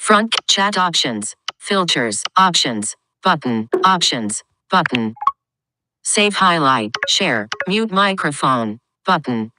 Front chat options. Filters. Options. Button. Options. Button. Save highlight. Share. Mute microphone. Button.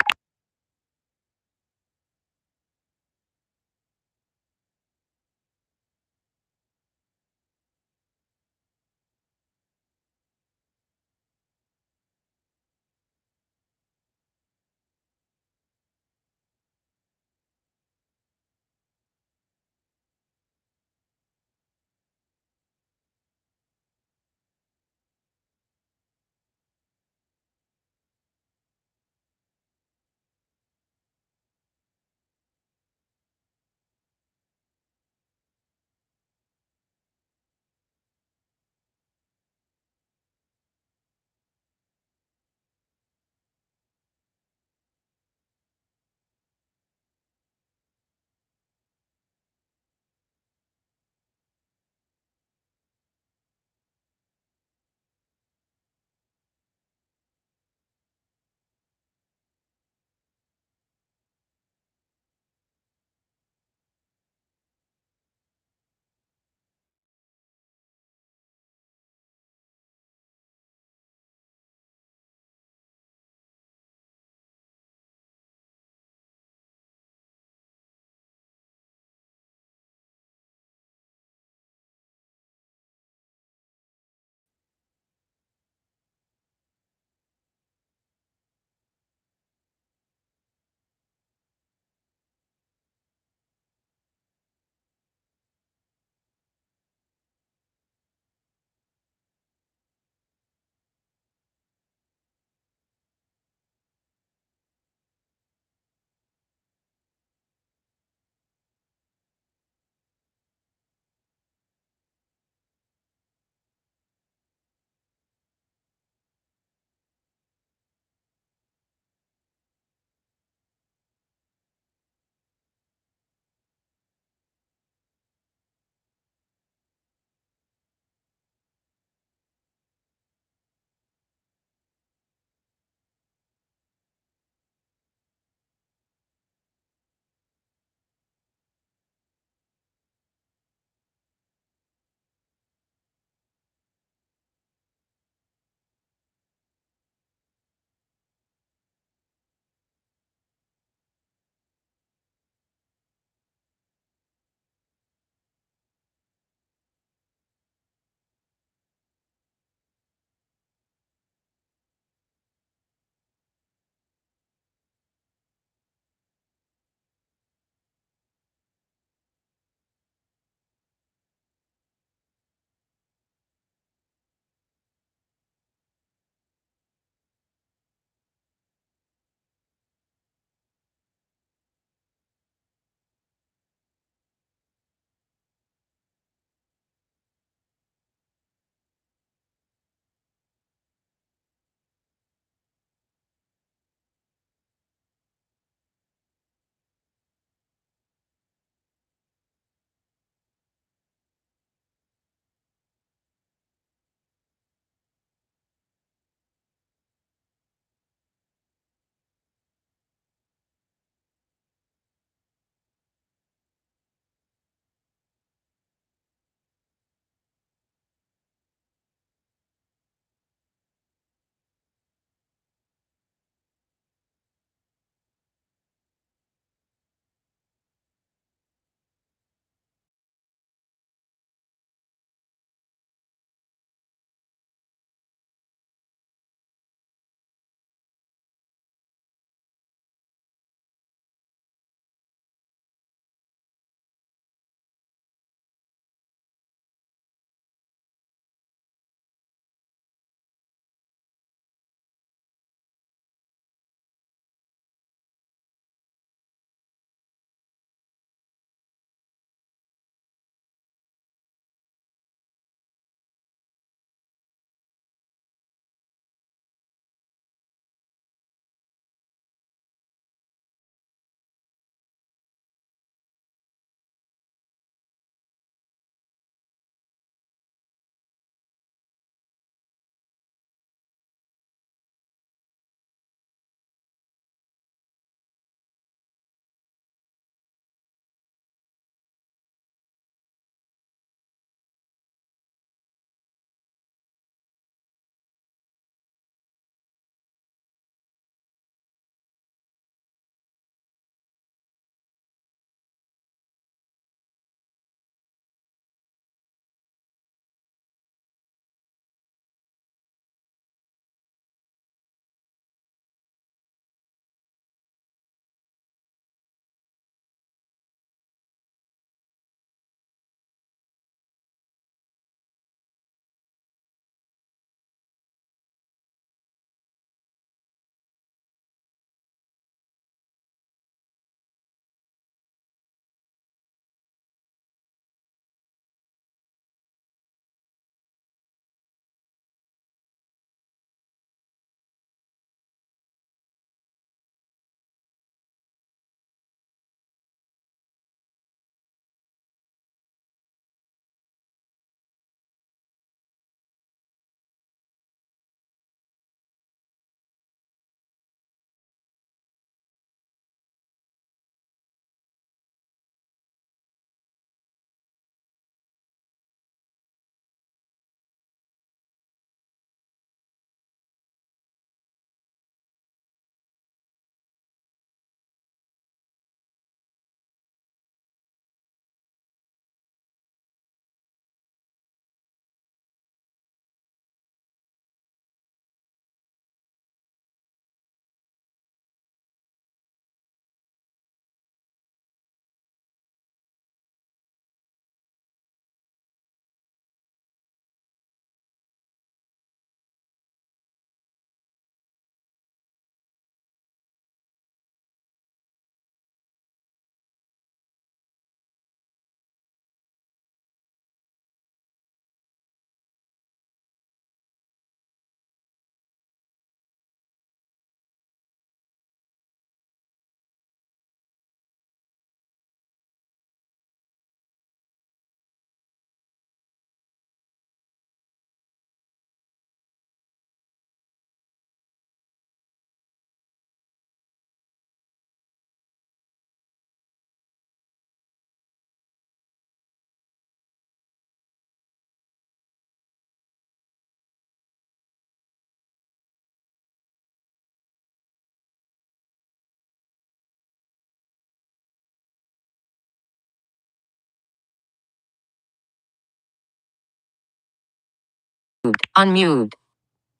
Unmute.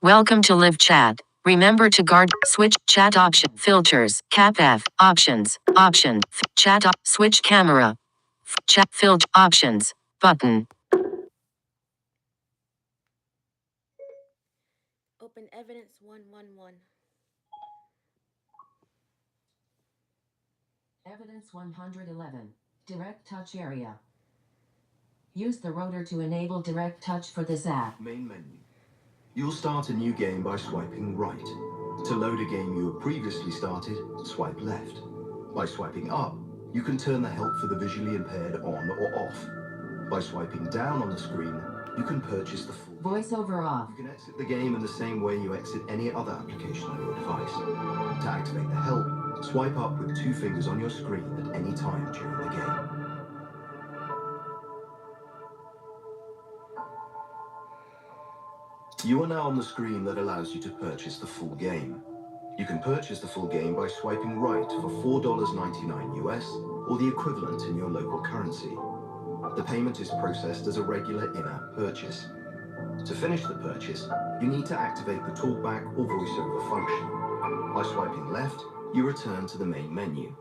Welcome to live chat. Remember to guard switch chat option filters cap F options chat switch camera chat filter options button. Open evidence 111. Evidence 111. Direct touch area. Use the rotor to enable direct touch for this app. Main menu. You'll start a new game by swiping right. To load a game you have previously started, swipe left. By swiping up, you can turn the help for the visually impaired on or off. By swiping down on the screen, you can purchase the full Voiceover off. You can exit the game in the same way you exit any other application on your device. To activate the help, swipe up with 2 fingers on your screen at any time during the game. You are now on the screen that allows you to purchase the full game. You can purchase the full game by swiping right for $4.99 US or the equivalent in your local currency. The payment is processed as a regular in-app purchase. To finish the purchase, you need to activate the talkback or voiceover function. By swiping left, you return to the main menu.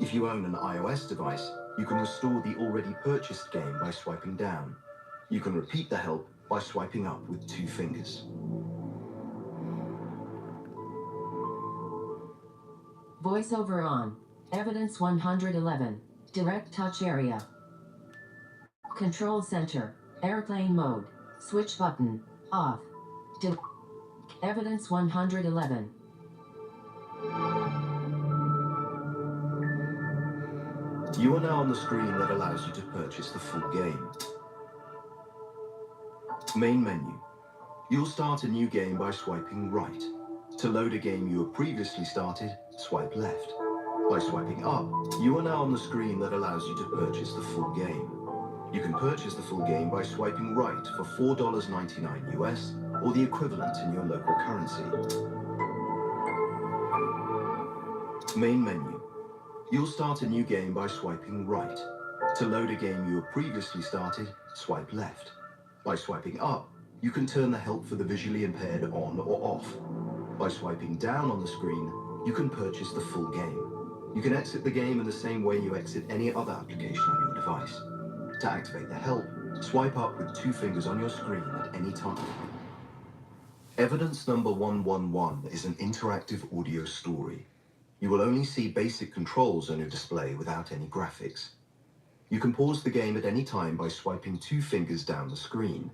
If you own an iOS device, you can restore the already purchased game by swiping down. You can repeat the help by swiping up with 2 fingers. Voiceover on. Evidence 111. Direct touch area. Control center. Airplane mode. Switch button. Off. Evidence 111. You are now on the screen that allows you to purchase the full game. Main menu. You'll start a new game by swiping right. To load a game you have previously started, swipe left. By swiping up, you are now on the screen that allows you to purchase the full game. You can purchase the full game by swiping right for $4.99 US or the equivalent in your local currency. Main menu. You'll start a new game by swiping right. To load a game you have previously started, swipe left. By swiping up, you can turn the help for the visually impaired on or off. By swiping down on the screen, you can purchase the full game. You can exit the game in the same way you exit any other application on your device. To activate the help, swipe up with 2 fingers on your screen at any time. Evidence number 111 is an interactive audio story. You will only see basic controls on your display without any graphics. You can pause the game at any time by swiping 2 fingers down the screen.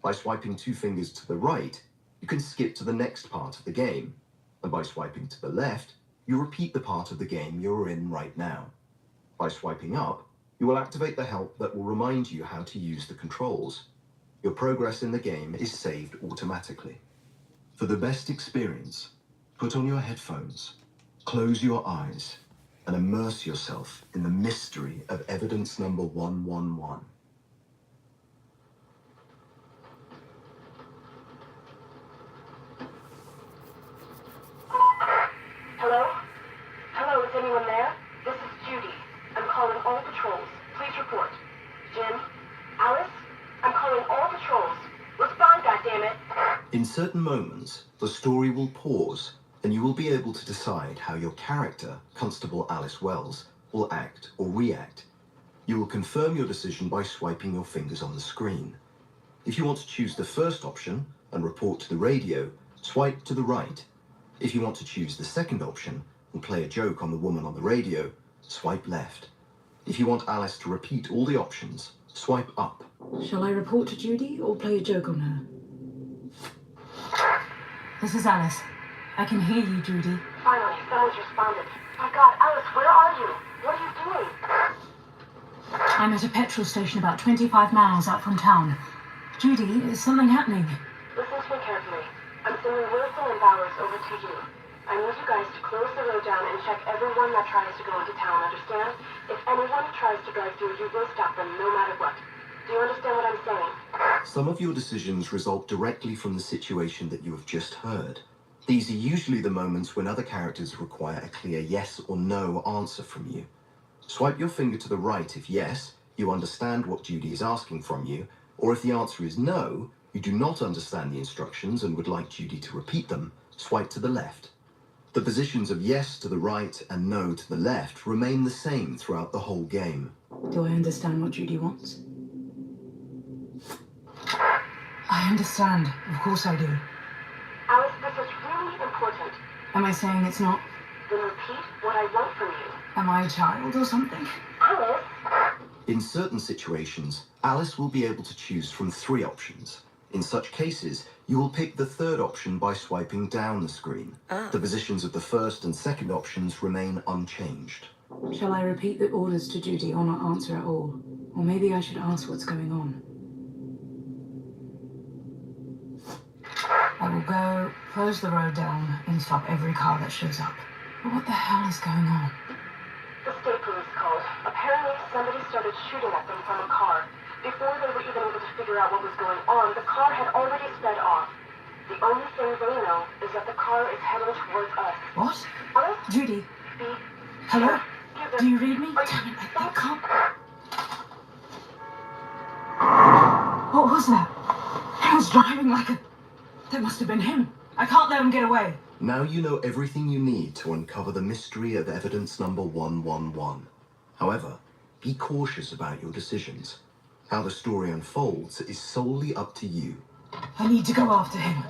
By swiping 2 fingers to the right, you can skip to the next part of the game. And by swiping to the left, you repeat the part of the game you're in right now. By swiping up, you will activate the help that will remind you how to use the controls. Your progress in the game is saved automatically. For the best experience, put on your headphones, close your eyes, and immerse yourself in the mystery of evidence number 111. Hello? Hello, is anyone there? This is Judy. I'm calling all patrols. Please report. Jim? Alice? I'm calling all patrols. Respond, goddammit! In certain moments, the story will pause, and you will be able to decide how your character, Constable Alice Wells, will act or react. You will confirm your decision by swiping your fingers on the screen. If you want to choose the first option and report to the radio, swipe to the right. If you want to choose the second option and play a joke on the woman on the radio, swipe left. If you want Alice to repeat all the options, swipe up. Shall I report to Judy or play a joke on her? This is Alice. I can hear you, Judy. Finally, someone's responded. My God, Alice, where are you? What are you doing? I'm at a petrol station about 25 miles out from town. Judy, is something happening? Listen to me carefully. I'm sending Wilson and Bowers over to you. I need you guys to close the road down and check everyone that tries to go into town, understand? If anyone tries to drive through, you will stop them no matter what. Do you understand what I'm saying? Some of your decisions result directly from the situation that you have just heard. These are usually the moments when other characters require a clear yes or no answer from you. Swipe your finger to the right if yes, you understand what Judy is asking from you, or if the answer is no, you do not understand the instructions and would like Judy to repeat them, swipe to the left. The positions of yes to the right and no to the left remain the same throughout the whole game. Do I understand what Judy wants? I understand. Of course I do. Alice, this is really important. Am I saying it's not? Then repeat what I want from you. Am I a child or something? Alice? In certain situations, Alice will be able to choose from 3 options. In such cases, you will pick the third option by swiping down the screen. The positions of the first and second options remain unchanged. Shall I repeat the orders to Judy or not answer at all? Or maybe I should ask what's going on. I will go, close the road down, and stop every car that shows up. But what the hell is going on? The state police called. Apparently, somebody started shooting at them from a car. Before they were even able to figure out what was going on, the car had already sped off. The only thing they know is that the car is heading towards us. What? Alice? Judy? Be... Hello? Give them... Do you read me? Are you- Damn it, I can't... What was that? He was driving like a... That must have been him. I can't let him get away. Now you know everything you need to uncover the mystery of evidence number 111. However, be cautious about your decisions. How the story unfolds is solely up to you. I need to go after him.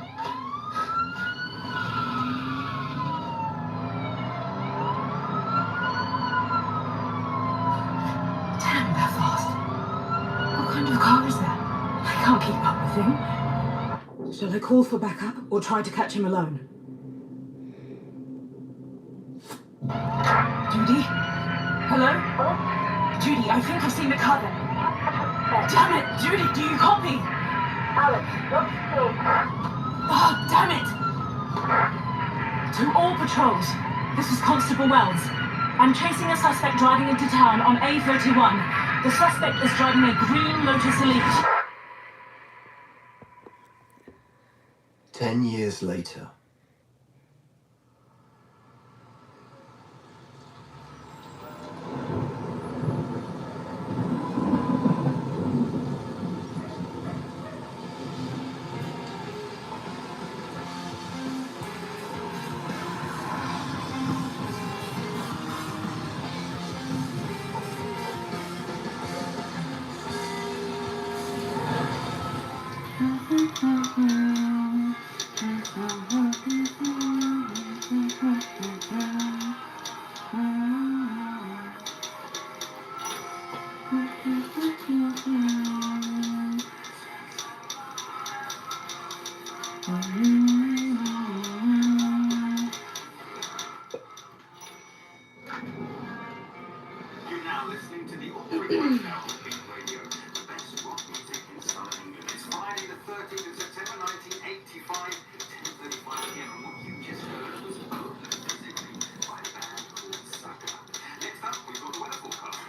Damn, they're fast. What kind of car is that? I can't keep up with him. Shall I call for backup or try to catch him alone? Judy? Hello? Judy, I think I've seen the car there. Damn it! Judy, do you copy? Alice, what's the name? Oh, damn it! To all patrols, this is Constable Wells. I'm chasing a suspect driving into town on A31. The suspect is driving a green Lotus Elite. 10 years later. You're now listening to the all-frequent show on Pink Radio, the best rock music in Southern England. It's Friday the 13th of September 1985, 10:35 p.m. and what you just heard was Open Physically by a band called Sucker. Next up, we've got the weather forecast.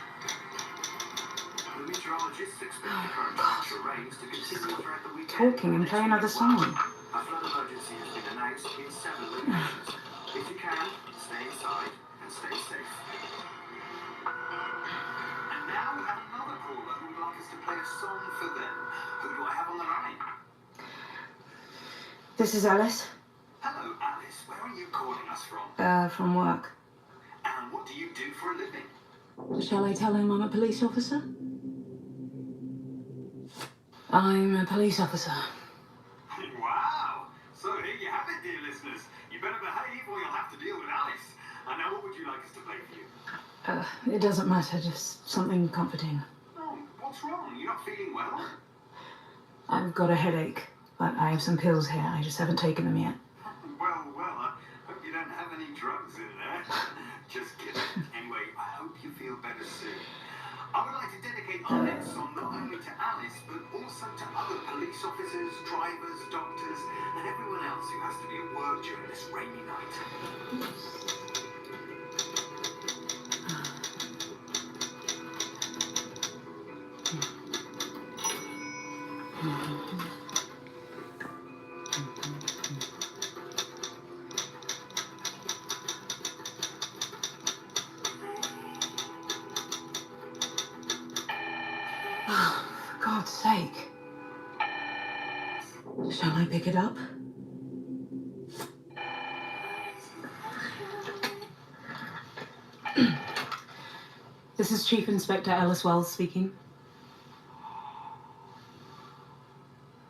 The meteorologists expect the current temperature range to continue throughout the weekend. Talking and play another song. A flood emergency has been announced in 7 locations. If you can, stay inside and stay safe. And now we have another caller who would like us to play a song for them. Who do I have on the line? This is Alice, Hello, Alice. Where are you calling us from? from work. And what do you do for a living? Shall I tell him I'm a police officer? I'm a police officer. Wow! So here you have it, dear listeners. You better behave or you'll have to deal with Alice. And now what would you like us to play for you? It doesn't matter, just something comforting. Oh, what's wrong? You're not feeling well? I've got a headache, but I have some pills here. I just haven't taken them yet. Well, I hope you don't have any drugs in there. Just kidding. Anyway, I hope you feel better soon. I would like to dedicate our next song not only to Alice, but also to other police officers, drivers, doctors, and everyone else who has to be at work during this rainy night. For God's sake. Shall I pick it up? This is Chief Inspector Ellis Wells speaking.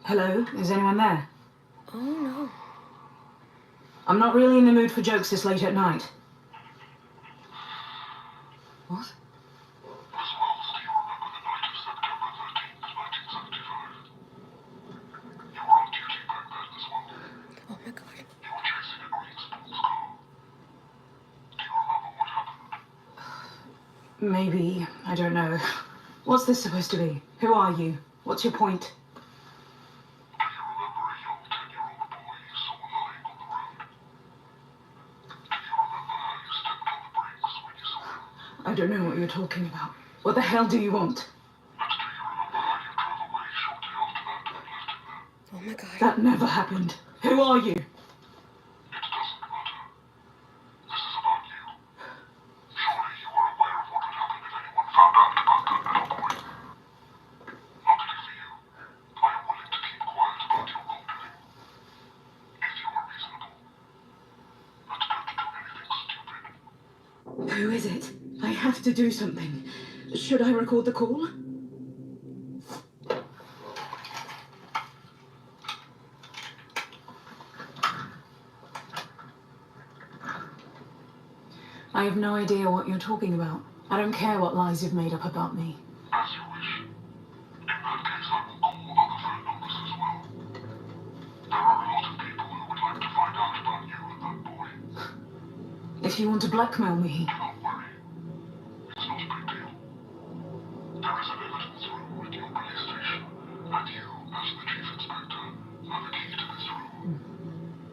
Hello, is anyone there? Oh no. I'm not really in the mood for jokes this late at night. What? As well as do you remember the night of September 13th, 1975? You were on duty back then as well. Oh my god. You were chasing a green sports car. Do you remember what happened? Maybe. I don't know. What's this supposed to be? Who are you? What's your point? Do you remember a young 10-year-old boy you saw lying on the road? Do you remember how you stepped on the brakes when you saw him? I don't know what you're talking about. What the hell do you want? And do you remember how you drove away shortly after that and left him there? Oh my god. That never happened. Who are you? It doesn't matter. This is about you. Surely you were aware of what would happen if anyone found out about that little boy. Luckily for you, I am willing to keep quiet about your wrongdoing. If you are reasonable. But don't do anything stupid. Who is it? I have to do something. Should I record the call? I have no idea what you're talking about. I don't care what lies you've made up about me. As you wish. In that case, I will call other phone numbers as well. There are a lot of people who would like to find out about you and that boy. If you want to blackmail me, Don't worry. It's not a big deal. There is an evidence room at your police station, and you, as the chief inspector, have a key to this room.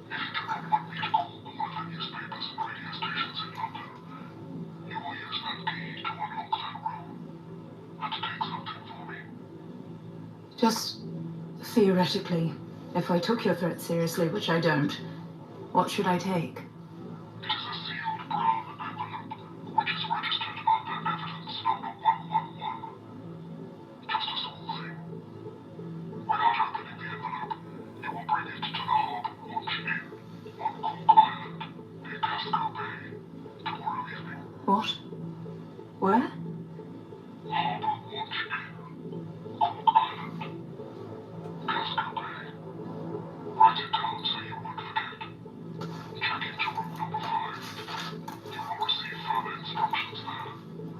If you do not want me to call all of the newspapers and radio stations in London, you will use that key to unlock that room and take something for me. just theoretically, if I took your threat seriously, which I don't, what should I take? It is a sealed brown envelope, which is registered under evidence number 111. Just a small thing. Without opening the envelope, you will bring it to the Harbour Watch Inn on Cork Island, near Casco Bay, tomorrow evening. What? Where? Harbour Watch Inn, Cork Island, Casco Bay. Write it down so you won't forget. Check into room number 5. You will receive further instructions there.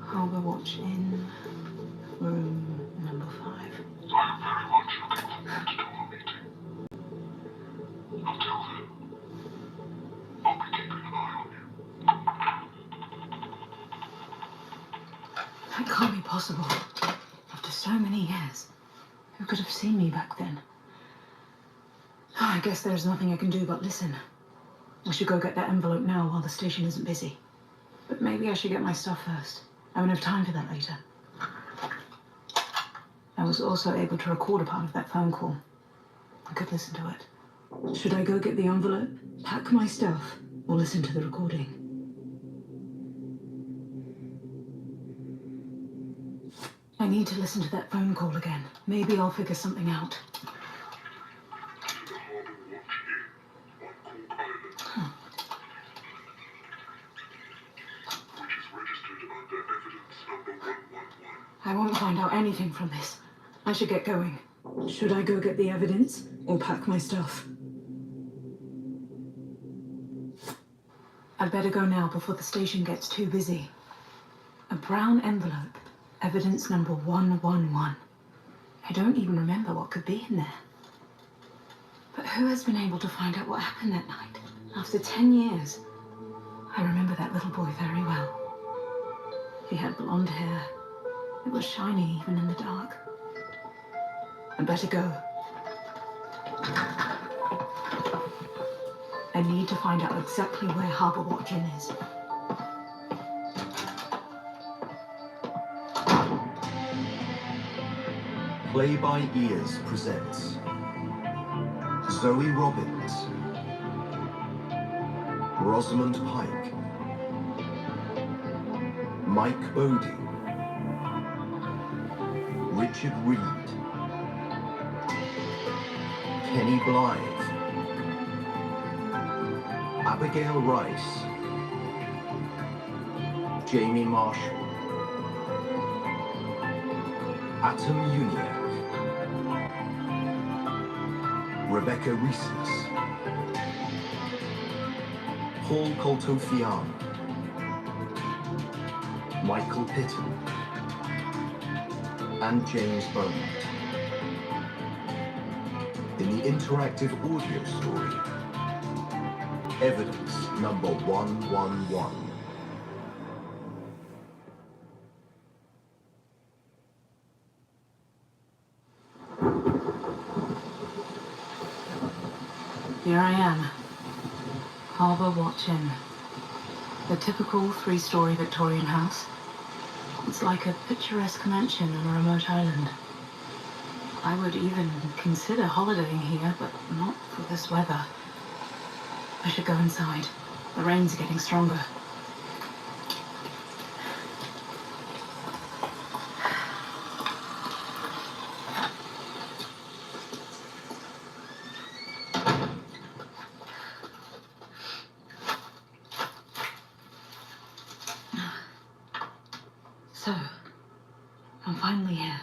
Harbour Watch Inn, room number 5. I am very much looking forward to our meeting. Until then, I'll be keeping an eye on you. That can't be possible. After so many years, who could have seen me back then? I guess there's nothing I can do but listen. I should go get that envelope now while the station isn't busy. But maybe I should get my stuff first. I won't have time for that later. I was also able to record a part of that phone call. I could listen to it. Should I go get the envelope, pack my stuff, or listen to the recording? I need to listen to that phone call again. Maybe I'll figure something out. To the Harbour Watch Inn on Cork Island. Which is registered under evidence number 111. I won't find out anything from this. I should get going. Should I go get the evidence or pack my stuff? I'd better go now before the station gets too busy. A brown envelope. Evidence number 111. I don't even remember what could be in there. But who has been able to find out what happened that night? After 10 years. I remember that little boy very well. He had blonde hair. It was shiny even in the dark. I'd better go. I need to find out exactly where Harbour Watch Inn is. Play by Ears presents Zoe Robbins, Rosamund Pike, Mike Bodie, Richard Reed, Kenny Blythe, Abigail Rice, Jamie Marshall, Atom Uniac, Rebecca Reeses, Paul Coltofiano, Michael Pitton, and James Beaumont. In the interactive audio story, Evidence number 111. Here I am. Harbour Watch Inn. The typical three-story Victorian house. It's like a picturesque mansion on a remote island. I would even consider holidaying here, but not for this weather. I should go inside. The rain's getting stronger. So, I'm finally here.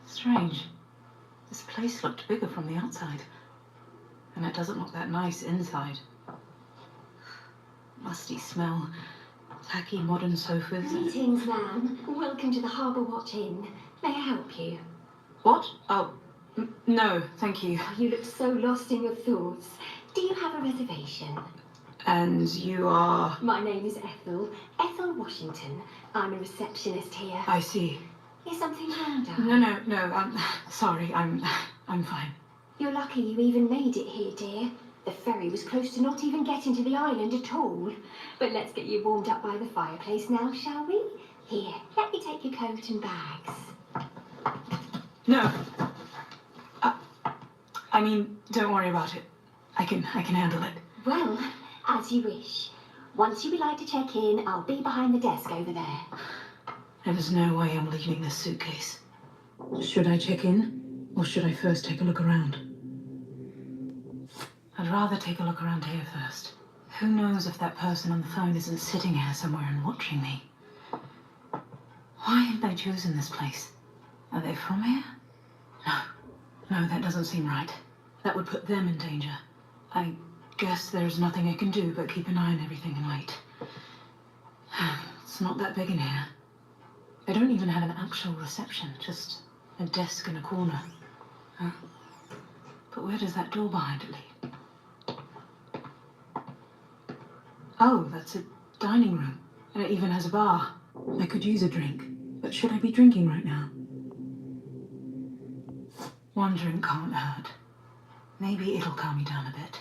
Strange. This place looked bigger from the outside. And it doesn't look that nice inside. Musty smell. Tacky modern sofas. Greetings, ma'am. Welcome to the Harbour Watch Inn. May I help you? What? Oh, no, thank you. Oh, you look so lost in your thoughts. Do you have a reservation? And you are... My name is Ethel. Ethel Washington. I'm a receptionist here. I see. Is something wrong, darling? No, I'm sorry, I'm fine. You're lucky you even made it here, dear. The ferry was close to not even getting to the island at all. But let's get you warmed up by the fireplace now, shall we? Here, let me take your coat and bags. No. I mean, don't worry about it. I can handle it. Well, as you wish. Once you would like to check in, I'll be behind the desk over there. There's no way I'm leaving this suitcase. Should I check in, or should I first take a look around? I'd rather take a look around here first. Who knows if that person on the phone isn't sitting here somewhere and watching me? Why have they chosen this place? Are they from here? No, that doesn't seem right. That would put them in danger. I guess there's nothing I can do but keep an eye on everything and wait. It's not that big in here. I don't even have an actual reception, just a desk in a corner. But where does that door behind it lead? Oh, that's a dining room. And it even has a bar. I could use a drink, but should I be drinking right now? One drink can't hurt. Maybe it'll calm me down a bit.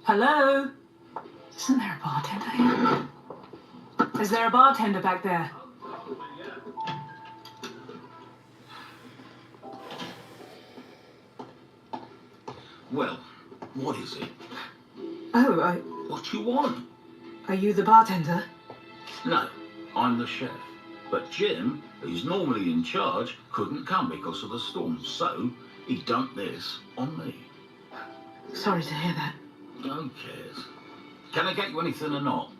Hello? Isn't there a bartender here? Is there a bartender back there? Well, what is it? Oh, What you want? are you the bartender? No, I'm the chef. But Jim, who's normally in charge, couldn't come because of the storm, so he dumped this on me. Sorry to hear that. Who cares? Can I get you anything or not?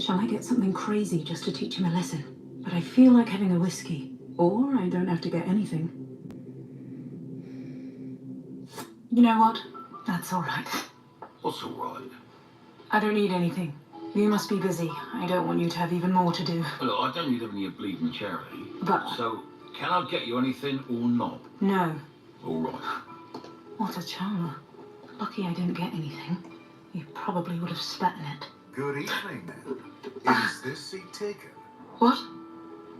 Shall I get something crazy just to teach him a lesson? But I feel like having a whiskey. Or I don't have to get anything. You know what? That's all right. What's all right? I don't need anything. You must be busy. I don't want you to have even more to do. Look, I don't need any of your bleeding charity. But- So, can I get you anything or not? No. All right. What a charmer. Lucky I didn't get anything. You probably would have spat in it. Good evening, then. Is this seat taken? What?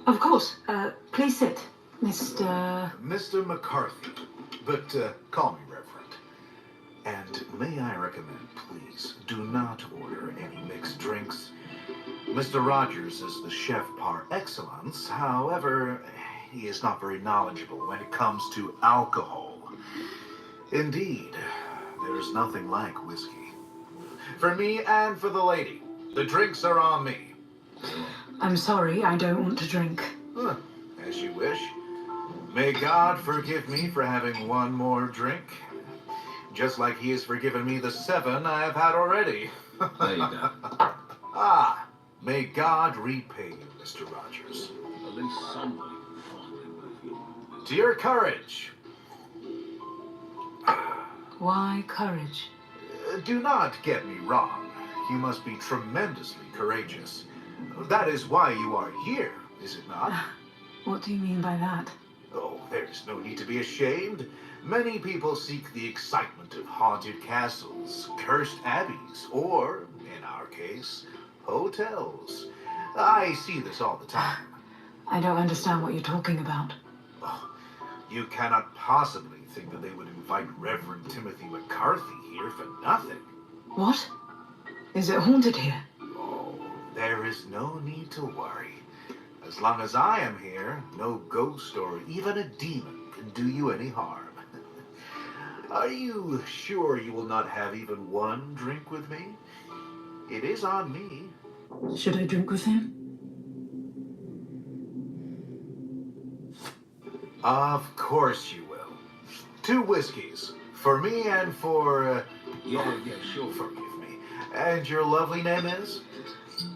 Of course. Please sit. Mr... Mr. McCarthy. But call me Reverend. And may I recommend, please, do not order any mixed drinks. Mr. Rogers is the chef par excellence. However, he is not very knowledgeable when it comes to alcohol. Indeed, there is nothing like whiskey. For me and for the lady. The drinks are on me. I'm sorry, I don't want to drink. Huh, as you wish. May God forgive me for having one more drink. Just like he has forgiven me the 7 I have had already. There you go. Ah, may God repay you, Mr. Rogers. At least somebody can finally move your To your courage. Why courage? Do not get me wrong. You must be tremendously courageous. That is why you are here, is it not? What do you mean by that? Oh, there's no need to be ashamed. Many people seek the excitement of haunted castles, cursed abbeys, or, in our case, hotels. I see this all the time. I don't understand what you're talking about. Oh, you cannot possibly think that they would invite Reverend Timothy McCarthy here for nothing. What? Is it haunted here? Oh, there is no need to worry. As long as I am here, no ghost or even a demon can do you any harm. Are you sure you will not have even one drink with me? It is on me. Should I drink with him? Of course you will. 2 whiskeys. For me and for... Yeah, sure. Forgive me. And your lovely name is?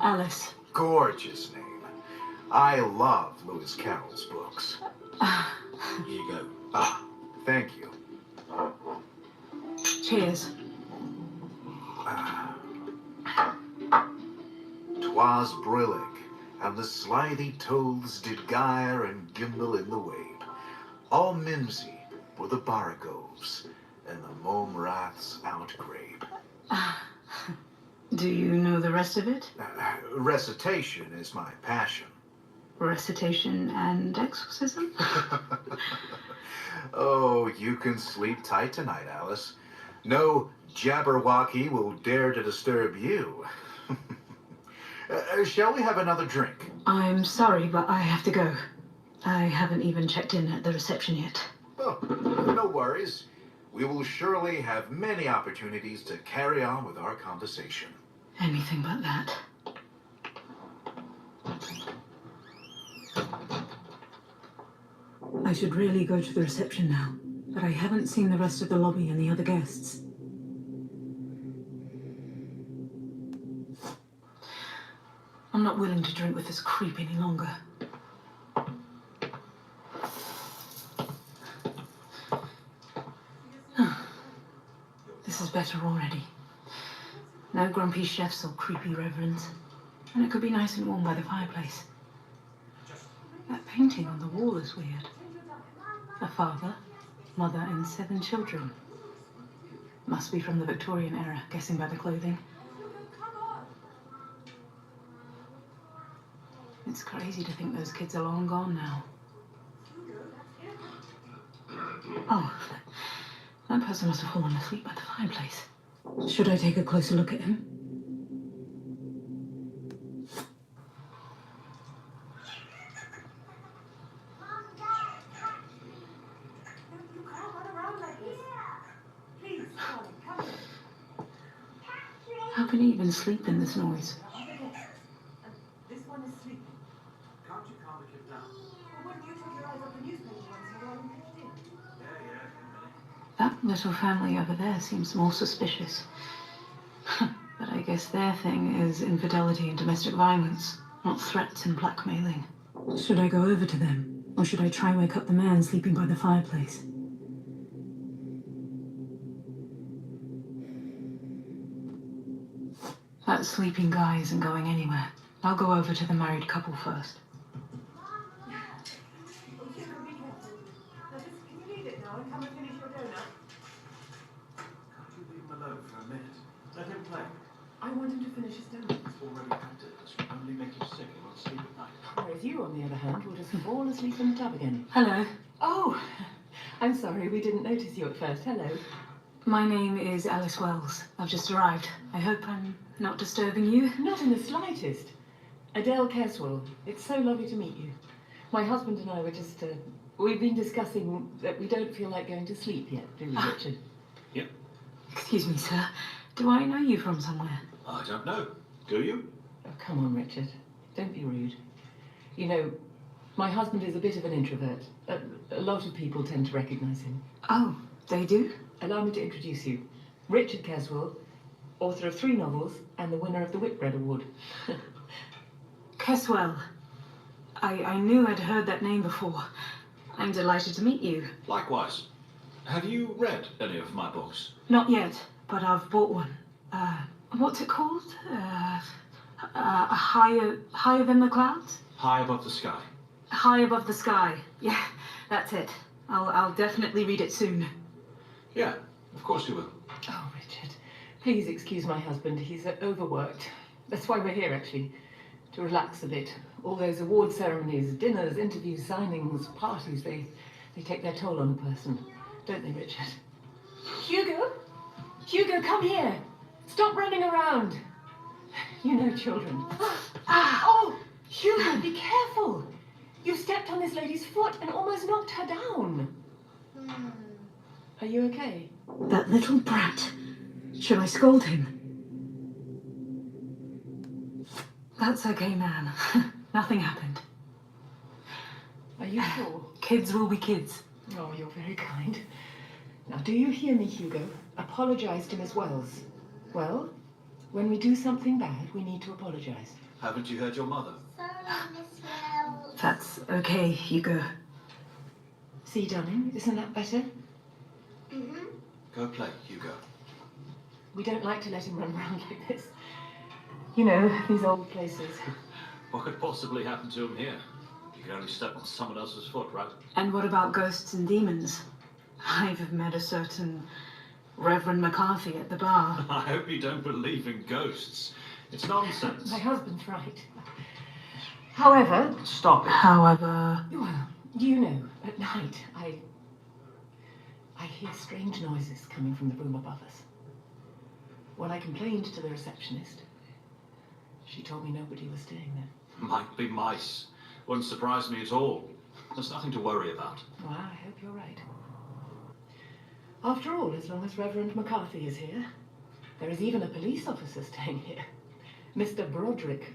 Alice. Gorgeous name. I love Lewis Carroll's books. Here you go. Ah, thank you. Cheers. 'Twas brillig, and the slithy toads did gyre and gimble in the wabe. All mimsy were the baragoves, and the mome raths outgrabe. Do you know the rest of it? Recitation is my passion. Recitation and exorcism? Oh, you can sleep tight tonight, Alice. No Jabberwocky will dare to disturb you. Shall we have another drink? I'm sorry, but I have to go. I haven't even checked in at the reception yet. Oh, no worries. We will surely have many opportunities to carry on with our conversation. Anything but that. I should really go to the reception now, but I haven't seen the rest of the lobby and the other guests. I'm not willing to drink with this creep any longer. This is better already. No grumpy chefs or creepy reverends. And it could be nice and warm by the fireplace. That painting on the wall is weird. A father, mother, and 7 children. Must be from the Victorian era, guessing by the clothing. It's crazy to think those kids are long gone now. Oh, that person must have fallen asleep by the fireplace. Should I take a closer look at him? How can he even sleep in this noise? This one is sleeping. Can't you calm the kid down? Well, wouldn't you take your eyes off the newspaper once in a while and pitched in? Yeah. That little family over there seems more suspicious. But I guess their thing is infidelity and domestic violence, not threats and blackmailing. Should I go over to them? Or should I try and wake up the man sleeping by the fireplace? That sleeping guy isn't going anywhere. I'll go over to the married couple first. Oh, be careful. Now, just, can you leave it now and come and finish your donut? Can't you leave him alone for a minute? Let him play. I want him to finish his donut. He's already had to. This will only make him sick. He won't sleep at night. Whereas you, on the other hand, will just fall asleep in the tub again. Hello. Oh, I'm sorry, we didn't notice you at first. Hello. My name is Alice Wells. I've just arrived. I hope I'm not disturbing you. Not in the slightest. Adele Caswell, it's so lovely to meet you. My husband and I were just, we've been discussing that we don't feel like going to sleep yet, do we, Richard? Yep. Excuse me, sir. Do I know you from somewhere? I don't know. Do you? Oh, come on, Richard. Don't be rude. You know, my husband is a bit of an introvert. A lot of people tend to recognize him. Oh, they do? Allow me to introduce you. Richard Caswell, author of 3 novels and the winner of the Whitbread Award. Caswell. I knew I'd heard that name before. I'm delighted to meet you. Likewise. Have you read any of my books? Not yet, but I've bought one. What's it called? Higher than the clouds? High Above the Sky. High Above the Sky. Yeah, that's it. I'll definitely read it soon. Yeah, of course you will. Oh, Richard, please excuse my husband. He's overworked. That's why we're here, actually. To relax a bit. All those award ceremonies, dinners, interviews, signings, parties, they take their toll on a person. Don't they, Richard? Hugo? Hugo, come here. Stop running around. You know children. Oh, Hugo, be careful. You stepped on this lady's foot and almost knocked her down. Are you okay? That little brat. Should I scold him? That's okay, man. Nothing happened. Are you sure? Kids will be kids. Oh, you're very kind. Now, do you hear me, Hugo? Apologize to Miss Wells. Well, when we do something bad, we need to apologize. Haven't you heard your mother? That's okay, Hugo. See, darling, isn't that better? Go play, Hugo. We don't like to let him run around like this. You know, these old places. What could possibly happen to him here? You can only step on someone else's foot, right? And what about ghosts and demons? I've met a certain Reverend McCarthy at the bar. I hope you don't believe in ghosts. It's nonsense. My husband's right. However... Stop it. However... Well, you know, at night, I hear strange noises coming from the room above us. When I complained to the receptionist, she told me nobody was staying there. Might be mice. Wouldn't surprise me at all. There's nothing to worry about. Well, I hope you're right. After all, as long as Reverend McCarthy is here, there is even a police officer staying here. Mr. Broderick.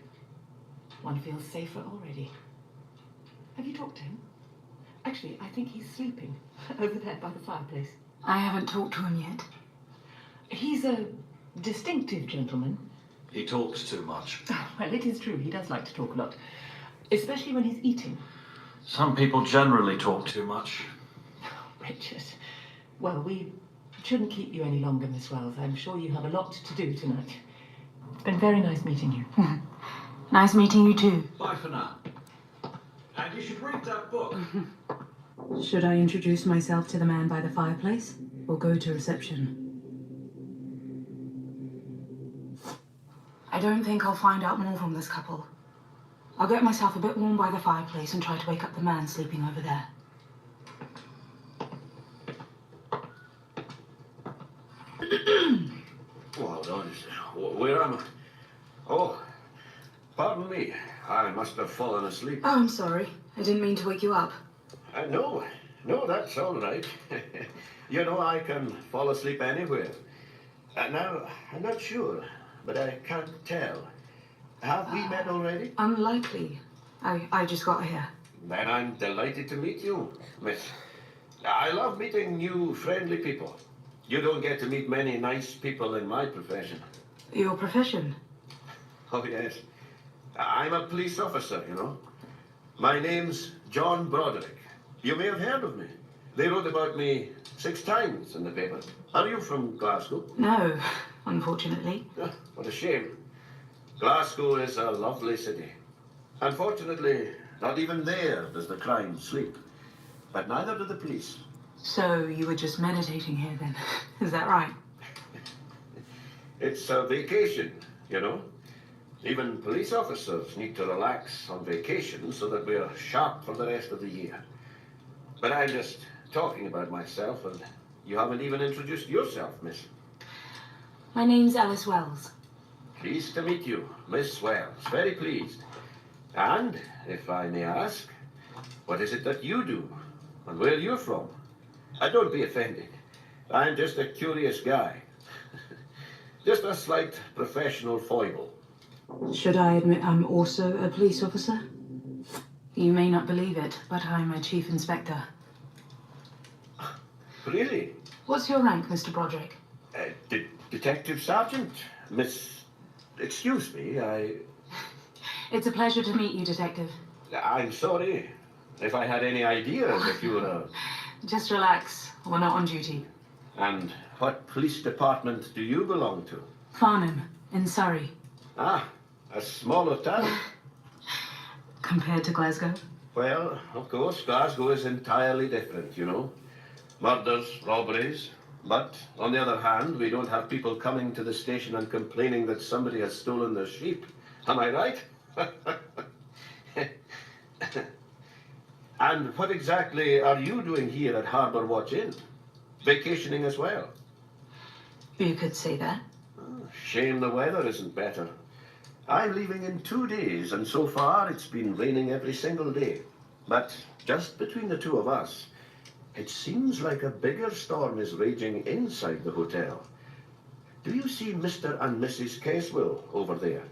One feels safer already. Have you talked to him? Actually, I think he's sleeping over there by the fireplace. I haven't talked to him yet. He's a distinctive gentleman. He talks too much. Well, it is true. He does like to talk a lot. Especially when he's eating. Some people generally talk too much. Richard. Well, we shouldn't keep you any longer, Miss Wells. I'm sure you have a lot to do tonight. It's been very nice meeting you. Nice meeting you too. Bye for now. And you should read that book. Should I introduce myself to the man by the fireplace? Or go to reception? I don't think I'll find out more from this couple. I'll get myself a bit warm by the fireplace and try to wake up the man sleeping over there. Well done. Where am I? Oh, pardon me. I must have fallen asleep. Oh, I'm sorry. I didn't mean to wake you up. No, that's all right. You know, I can fall asleep anywhere. Now, I'm not sure, but I can't tell. Have we met already? Unlikely. I just got here. Then I'm delighted to meet you, miss. I love meeting new, friendly people. You don't get to meet many nice people in my profession. Your profession? Oh, yes. I'm a police officer, you know. My name's John Broderick. You may have heard of me. They wrote about me 6 times in the paper. Are you from Glasgow? No, unfortunately. Ah, what a shame. Glasgow is a lovely city. Unfortunately, not even there does the crime sleep. But neither do the police. So you were just meditating here then? Is that right? It's a vacation, you know. Even police officers need to relax on vacation so that we're sharp for the rest of the year. But I'm just talking about myself, and you haven't even introduced yourself, miss. My name's Alice Wells. Pleased to meet you, Miss Wells. Very pleased. And, if I may ask, what is it that you do, and where you're from? Don't be offended. I'm just a curious guy. Just a slight professional foible. Should I admit I'm also a police officer? You may not believe it, but I'm a chief inspector. Really? What's your rank, Mr. Broderick? Detective Sergeant, Miss... Excuse me, It's a pleasure to meet you, Detective. I'm sorry if I had any idea that you were a... Just relax. We're not on duty. And what police department do you belong to? Farnham, in Surrey. Ah, a smaller town. Compared to Glasgow? Well, of course, Glasgow is entirely different, you know. Murders, robberies. But, on the other hand, we don't have people coming to the station and complaining that somebody has stolen their sheep. Am I right? And what exactly are you doing here at Harbour Watch Inn? Vacationing as well? You could say that. Shame the weather isn't better. I'm leaving in 2 days, and so far it's been raining every single day. But just between the two of us, it seems like a bigger storm is raging inside the hotel. Do you see Mr. and Mrs. Caswell over there?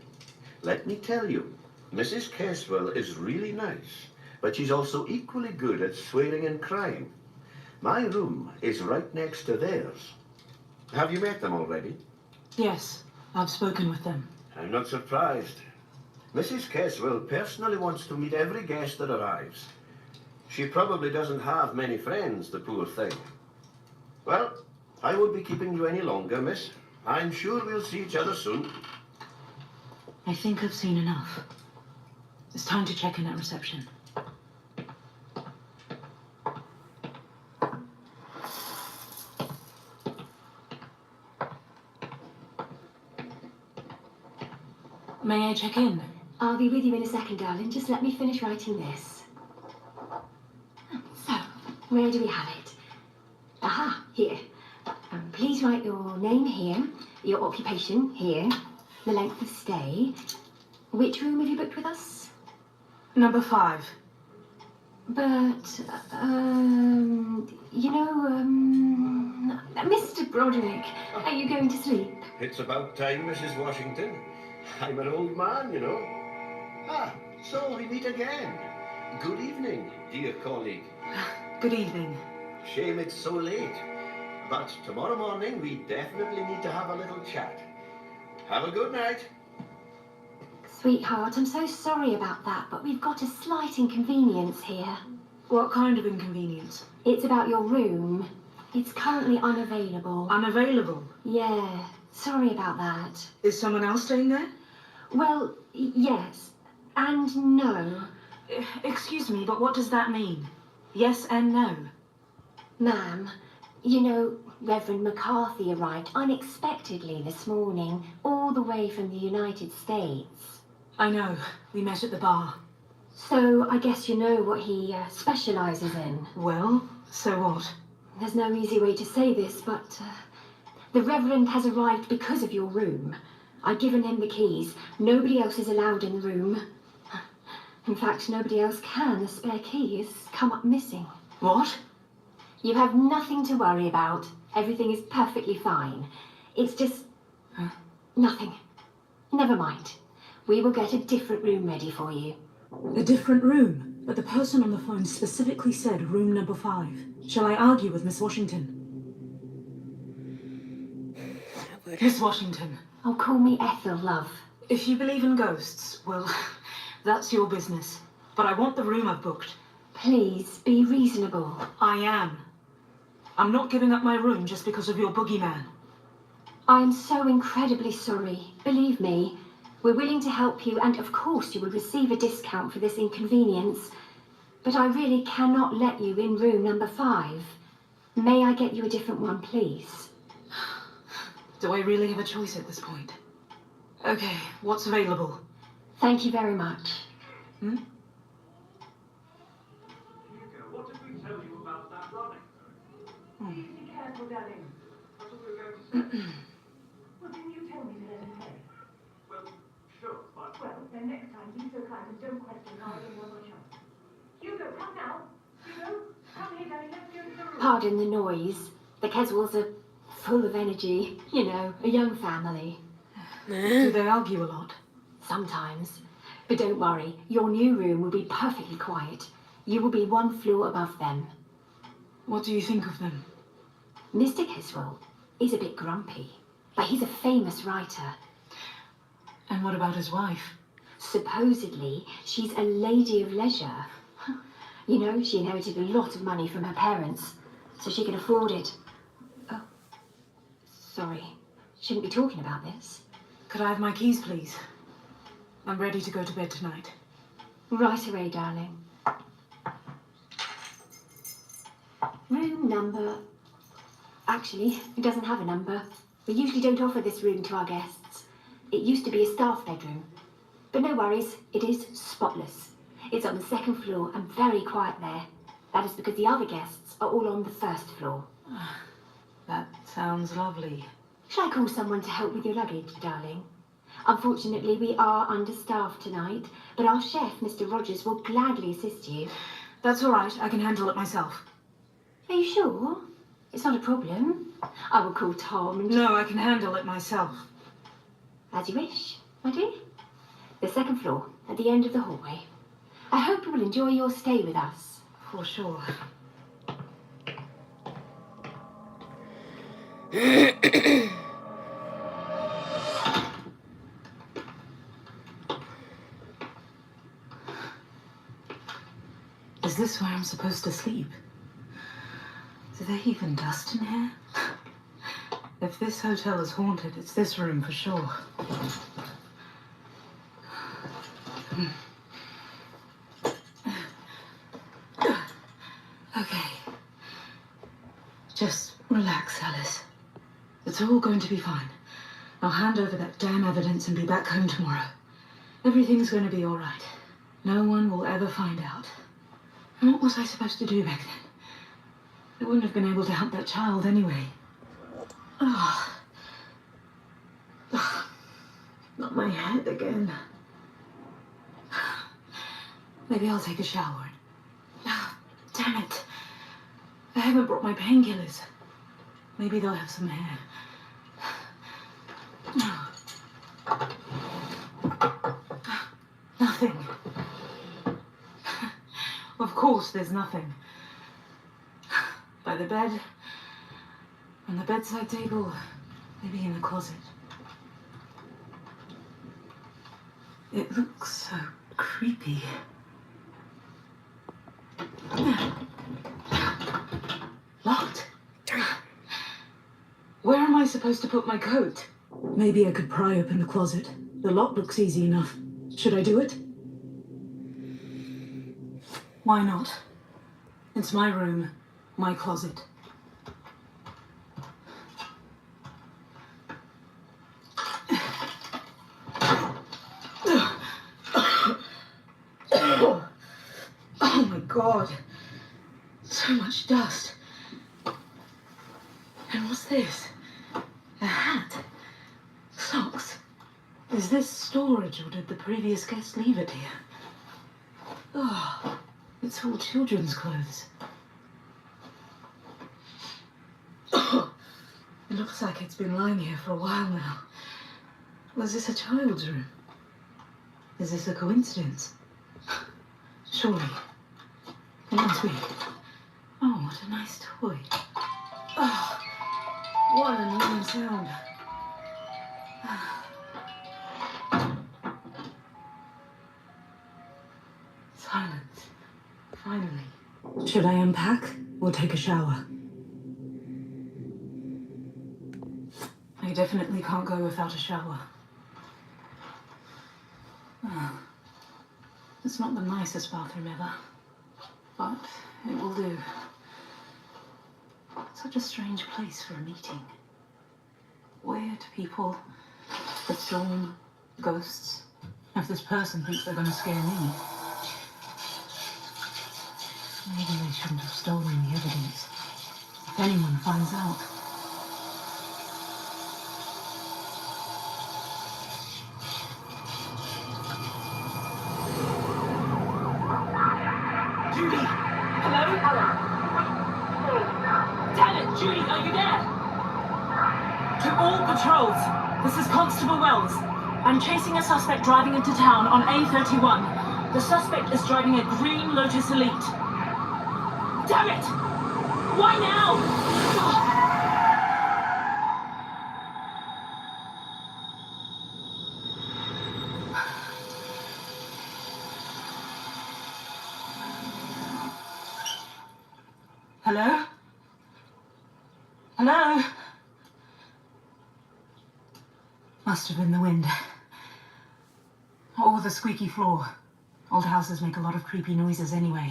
Let me tell you, Mrs. Caswell is really nice, but she's also equally good at swearing and crying. My room is right next to theirs. Have you met them already? Yes, I've spoken with them. I'm not surprised. Mrs. Caswell personally wants to meet every guest that arrives. She probably doesn't have many friends, the poor thing. Well, I won't be keeping you any longer, miss. I'm sure we'll see each other soon. I think I've seen enough. It's time to check in at reception. May I check in? I'll be with you in a second, darling. Just let me finish writing this. So, where do we have it? Aha, here. Please write your name here, your occupation here, the length of stay. Which room have you booked with us? Number 5. But, Mr. Broderick, are you going to sleep? It's about time, Mrs. Washington. I'm an old man, you know. Ah, so we meet again. Good evening, dear colleague. Good evening. Shame it's so late. But tomorrow morning, we definitely need to have a little chat. Have a good night. Sweetheart, I'm so sorry about that, but we've got a slight inconvenience here. What kind of inconvenience? It's about your room. It's currently unavailable. Unavailable? Yeah, sorry about that. Is someone else staying there? Well, yes, and no. Excuse me, but what does that mean? Yes and no? Ma'am, you know, Reverend McCarthy arrived unexpectedly this morning, all the way from the United States. I know. We met at the bar. So, I guess you know what he specializes in. Well, so what? There's no easy way to say this, but the Reverend has arrived because of your room. I've given him the keys. Nobody else is allowed in the room. In fact, nobody else can. The spare key has come up missing. What? You have nothing to worry about. Everything is perfectly fine. It's just... nothing. Never mind. We will get a different room ready for you. A different room? But the person on the phone specifically said room number 5. Shall I argue with Miss Washington? Miss Washington. Oh, call me Ethel, love. If you believe in ghosts, well, that's your business. But I want the room I've booked. Please, be reasonable. I am. I'm not giving up my room just because of your boogeyman. I'm so incredibly sorry. Believe me, we're willing to help you, and of course you will receive a discount for this inconvenience. But I really cannot let you in room number 5. May I get you a different one, please? Do I really have a choice at this point? Okay, what's available? Thank you very much. Hugo, what did we tell you about that running? Be careful, darling. I thought we were going to say. Well, didn't you tell me to let him play? Well, sure, but... Well, then next time, be so kind and don't question how I can one more chance. Hugo, come now. Hugo, come here, darling. Let's go to the room. Pardon the noise. The Caswells are full of energy. You know, a young family. Do they argue a lot? sometimes. But don't worry, your new room will be perfectly quiet. You will be one floor above them. What do you think of them? Mr. Keswell is a bit grumpy, but he's a famous writer. And what about his wife? Supposedly, she's a lady of leisure. You know, she inherited a lot of money from her parents, so she can afford it. Oh, sorry. Shouldn't be talking about this. Could I have my keys, please? I'm ready to go to bed tonight. Right away, darling. Room number... Actually, it doesn't have a number. We usually don't offer this room to our guests. It used to be a staff bedroom. But no worries, it is spotless. It's on the second floor and very quiet there. That is because the other guests are all on the first floor. That sounds lovely. Shall I call someone to help with your luggage, darling? Unfortunately, we are understaffed tonight, but our chef, Mr. Rogers, will gladly assist you. That's all right. I can handle it myself. Are you sure? It's not a problem. I will call Tom and... No, I can handle it myself. As you wish, my dear. The second floor, at the end of the hallway. I hope you will enjoy your stay with us. For sure. Is this where I'm supposed to sleep? Do they even dust in here? If this hotel is haunted, it's this room for sure. Okay. Just relax, Alice. It's all going to be fine. I'll hand over that damn evidence and be back home tomorrow. Everything's going to be all right. No one will ever find out. And what was I supposed to do back then? I wouldn't have been able to help that child anyway. Oh. Not my head again. Maybe I'll take a shower. Oh, damn it. I haven't brought my painkillers. Maybe they'll have some hair. Nothing. Of course there's nothing. By the bed, on the bedside table, maybe in the closet. It looks so creepy. Locked. Where am I supposed to put my coat? Maybe I could pry open the closet. The lock looks easy enough. Should I do it? Why not? It's my room, my closet. Oh my God. So much dust. And what's this? A hat? Socks? Is this storage or did the previous guest leave it here? Oh, it's all children's clothes. It looks like it's been lying here for a while now. Was this a child's room? Is this a coincidence? Surely. It must be. Oh, what a nice toy. Oh, what an annoying sound. Silence. Finally. Should I unpack or take a shower? I definitely can't go without a shower. It's not the nicest bathroom ever, but it will do. Such a strange place for a meeting. Weird people, the storm, ghosts. If this person thinks they're going to scare me, maybe they shouldn't have stolen the evidence. If anyone finds out. Judy! Hello? Damn it, Judy, are you there? To all patrols, this is Constable Wells. I'm chasing a suspect driving into town on A31. The suspect is driving a green Lotus Elite. Damn it! Why now? Hello? Hello? Must have been the wind. Or the squeaky floor. Old houses make a lot of creepy noises anyway,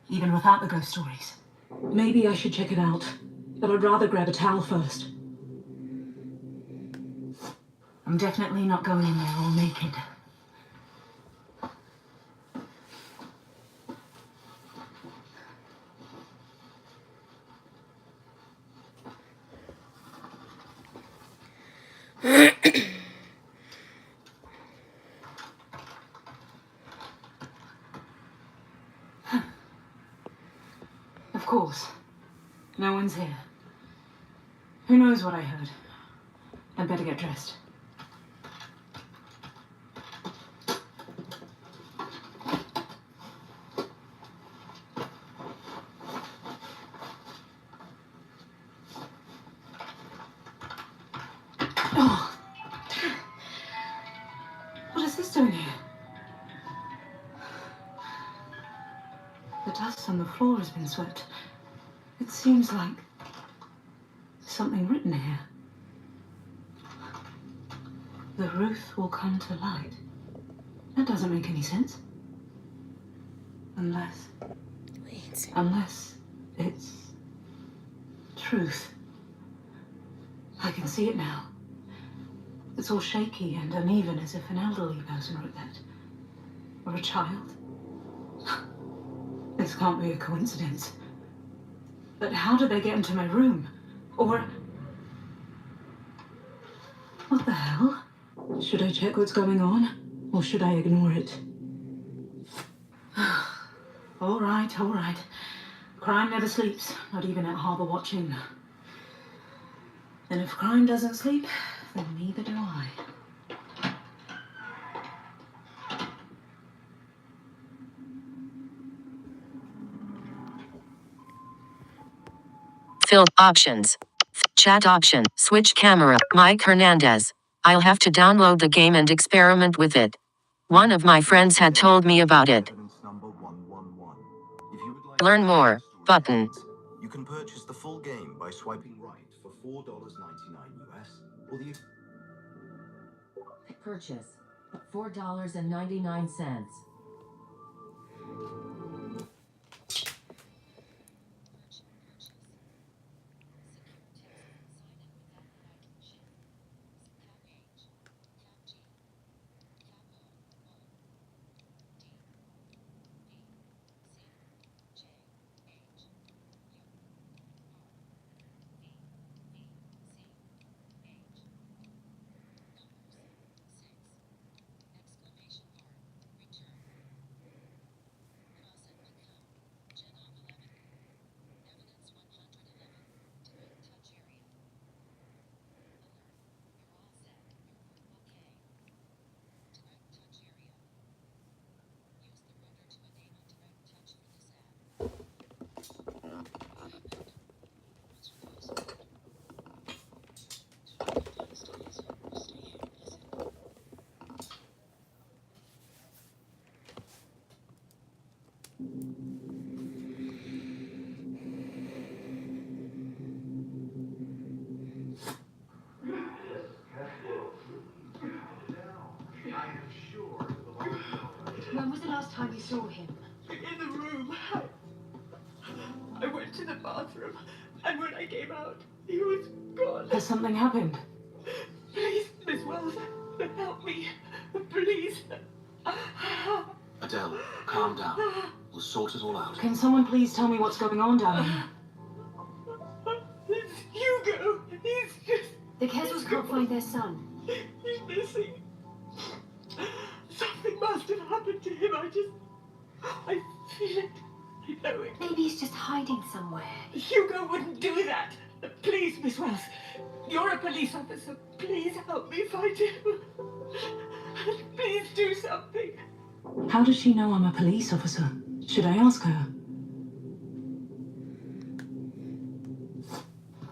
even without the ghost stories. Maybe I should check it out, but I'd rather grab a towel first. I'm definitely not going in there all naked. Of course. No one's here. Who knows what I heard? I'd better get dressed. Oh. What is this doing here? The dust on the floor has been swept. It seems like something written here. The Ruth will come to light. That doesn't make any sense. Unless it's truth. I can see it now. It's all shaky and uneven, as if an elderly person wrote that. Or a child. This can't be a coincidence. But how did they get into my room? Or... what the hell? Should I check what's going on? Or should I ignore it? All right. Crime never sleeps, not even at Harbour watching. And if crime doesn't sleep, then neither do I. Field options. Chat option. Switch camera. Mike Hernandez. I'll have to download the game and experiment with it. One of my friends had told me about it. Evidence number 111. If you would like Learn to more. story Button. guides, you can purchase the full game by swiping right for $4.99 US or the Purchase. $4.99. When was the last time you saw him? In the room. I went to the bathroom, and when I came out, he was gone. Has something happened? Please, Miss Wells, help me. Please. Adele, calm down. We'll sort it all out. Can someone please tell me what's going on down here? It's Hugo. He's just... The Keswells can't find their son. He's missing. Something must have happened to him. I feel it. I know it. Maybe he's just hiding somewhere. Hugo wouldn't do that. Please, Miss Wells. You're a police officer. Please help me find him. Please do something. How does she know I'm a police officer? Should I ask her?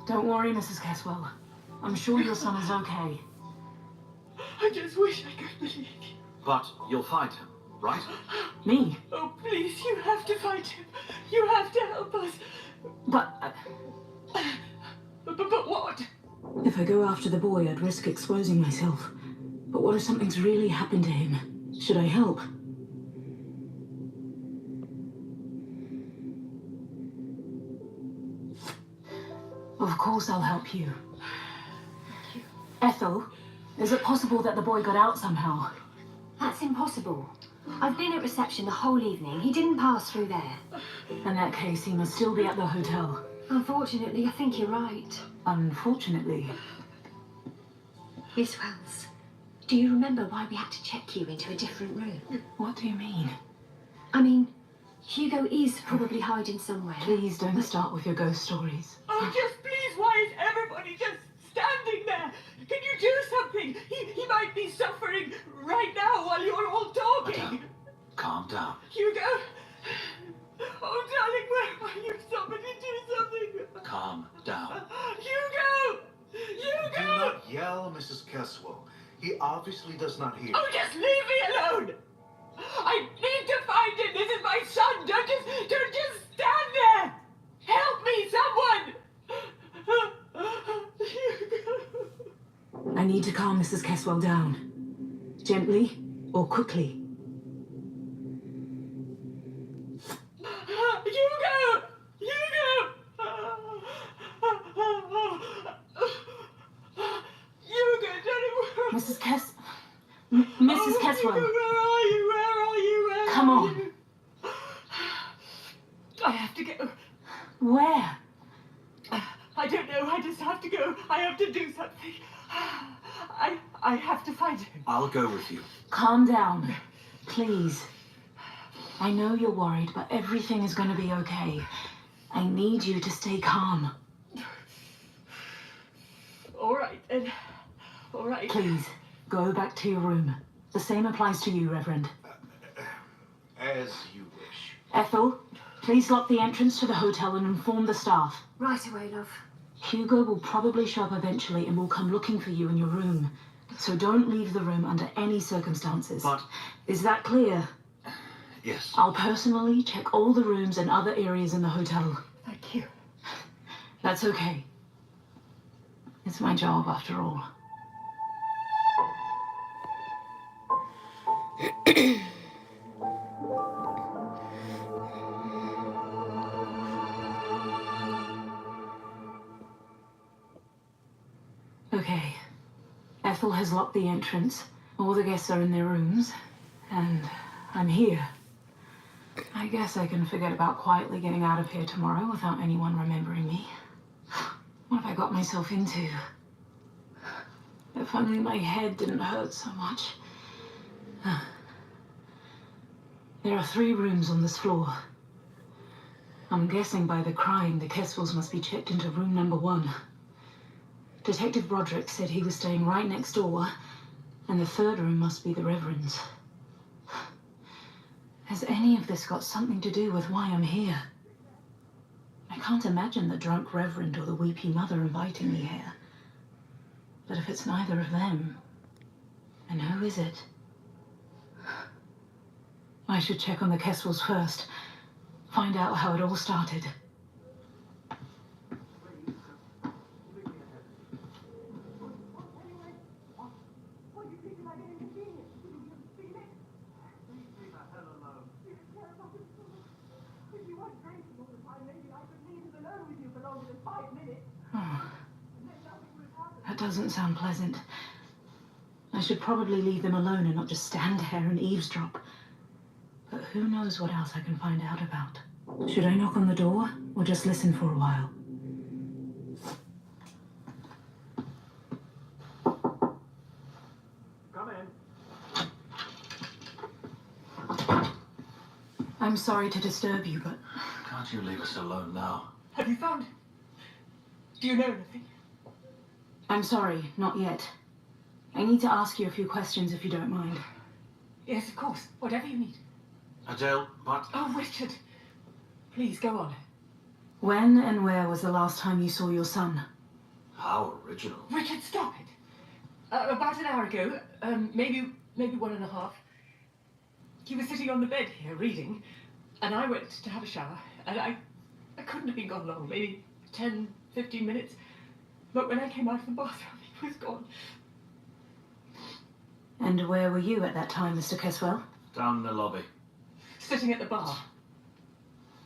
Don't worry, Mrs. Caswell. I'm sure your son is okay. I just wish I could believe you. But you'll find him, right? Me? Oh, please, you have to find him. You have to help us. But what? If I go after the boy, I'd risk exposing myself. But what if something's really happened to him? Should I help? Of course I'll help you. Ethel, is it possible that the boy got out somehow? That's impossible. I've been at reception the whole evening. He didn't pass through there. In that case, he must still be at the hotel. Unfortunately, I think you're right. Unfortunately. Miss Wells, do you remember why we had to check you into a different room? What do you mean? I mean, Hugo is probably hiding somewhere. Please don't start with your ghost stories. Oh, just please, why is everybody just standing there? Can you do something? He might be suffering right now while you're all talking. Madame, calm down. Hugo! Oh, darling, where are you? Somebody do something. Calm down. Hugo! Do Hugo! not yell, Mrs. Caswell. He obviously does not hear. Oh, just leave me alone! I need to find him. This is my son. Don't just stand there. Help me, someone. I need to calm Mrs. Caswell down. Gently or quickly. Hugo! Hugo! Hugo, Mrs. Mrs. Caswell. Where are you? Where are you? Where Come on. You? I have to go. Where? I don't know. I just have to go. I have to do something. I have to find him. I'll go with you. Calm down, please. I know you're worried, but everything is going to be okay. I need you to stay calm. All right, then. All right. Please, go back to your room. The same applies to you, Reverend. As you wish. Ethel, please lock the entrance to the hotel and inform the staff. Right away, love. Hugo will probably show up eventually and will come looking for you in your room. So don't leave the room under any circumstances. But... Is that clear? Yes. I'll personally check all the rooms and other areas in the hotel. Thank you. That's okay. It's my job, after all. Okay. Ethel has locked the entrance. All the guests are in their rooms. And I'm here. I guess I can forget about quietly getting out of here tomorrow without anyone remembering me. What have I got myself into? If only my head didn't hurt so much. There are 3 rooms on this floor. I'm guessing by the crying, the Caswells must be checked into room number 1. Detective Broderick said he was staying right next door, and the 3rd room must be the Reverend's. Has any of this got something to do with why I'm here? I can't imagine the drunk Reverend or the weepy mother inviting me here. But if it's neither of them, then who is it? I should check on the Caswells first. Find out how it all started. Oh, that doesn't sound pleasant. I should probably leave them alone and not just stand there and eavesdrop. But who knows what else I can find out about. Should I knock on the door or just listen for a while? Come in. I'm sorry to disturb you, but... Can't you leave us alone now? Have you found him? Do you know anything? I'm sorry, not yet. I need to ask you a few questions if you don't mind. Yes, of course. Whatever you need. Adele, but... Oh, Richard. Please, go on. When and where was the last time you saw your son? How original. Richard, stop it. About an hour ago, maybe 1.5. He was sitting on the bed here, reading, and I went to have a shower, and I couldn't have been gone long, maybe 10, 15 minutes. But when I came out of the bathroom, he was gone. And where were you at that time, Mr. Caswell? Down in the lobby. Sitting at the bar.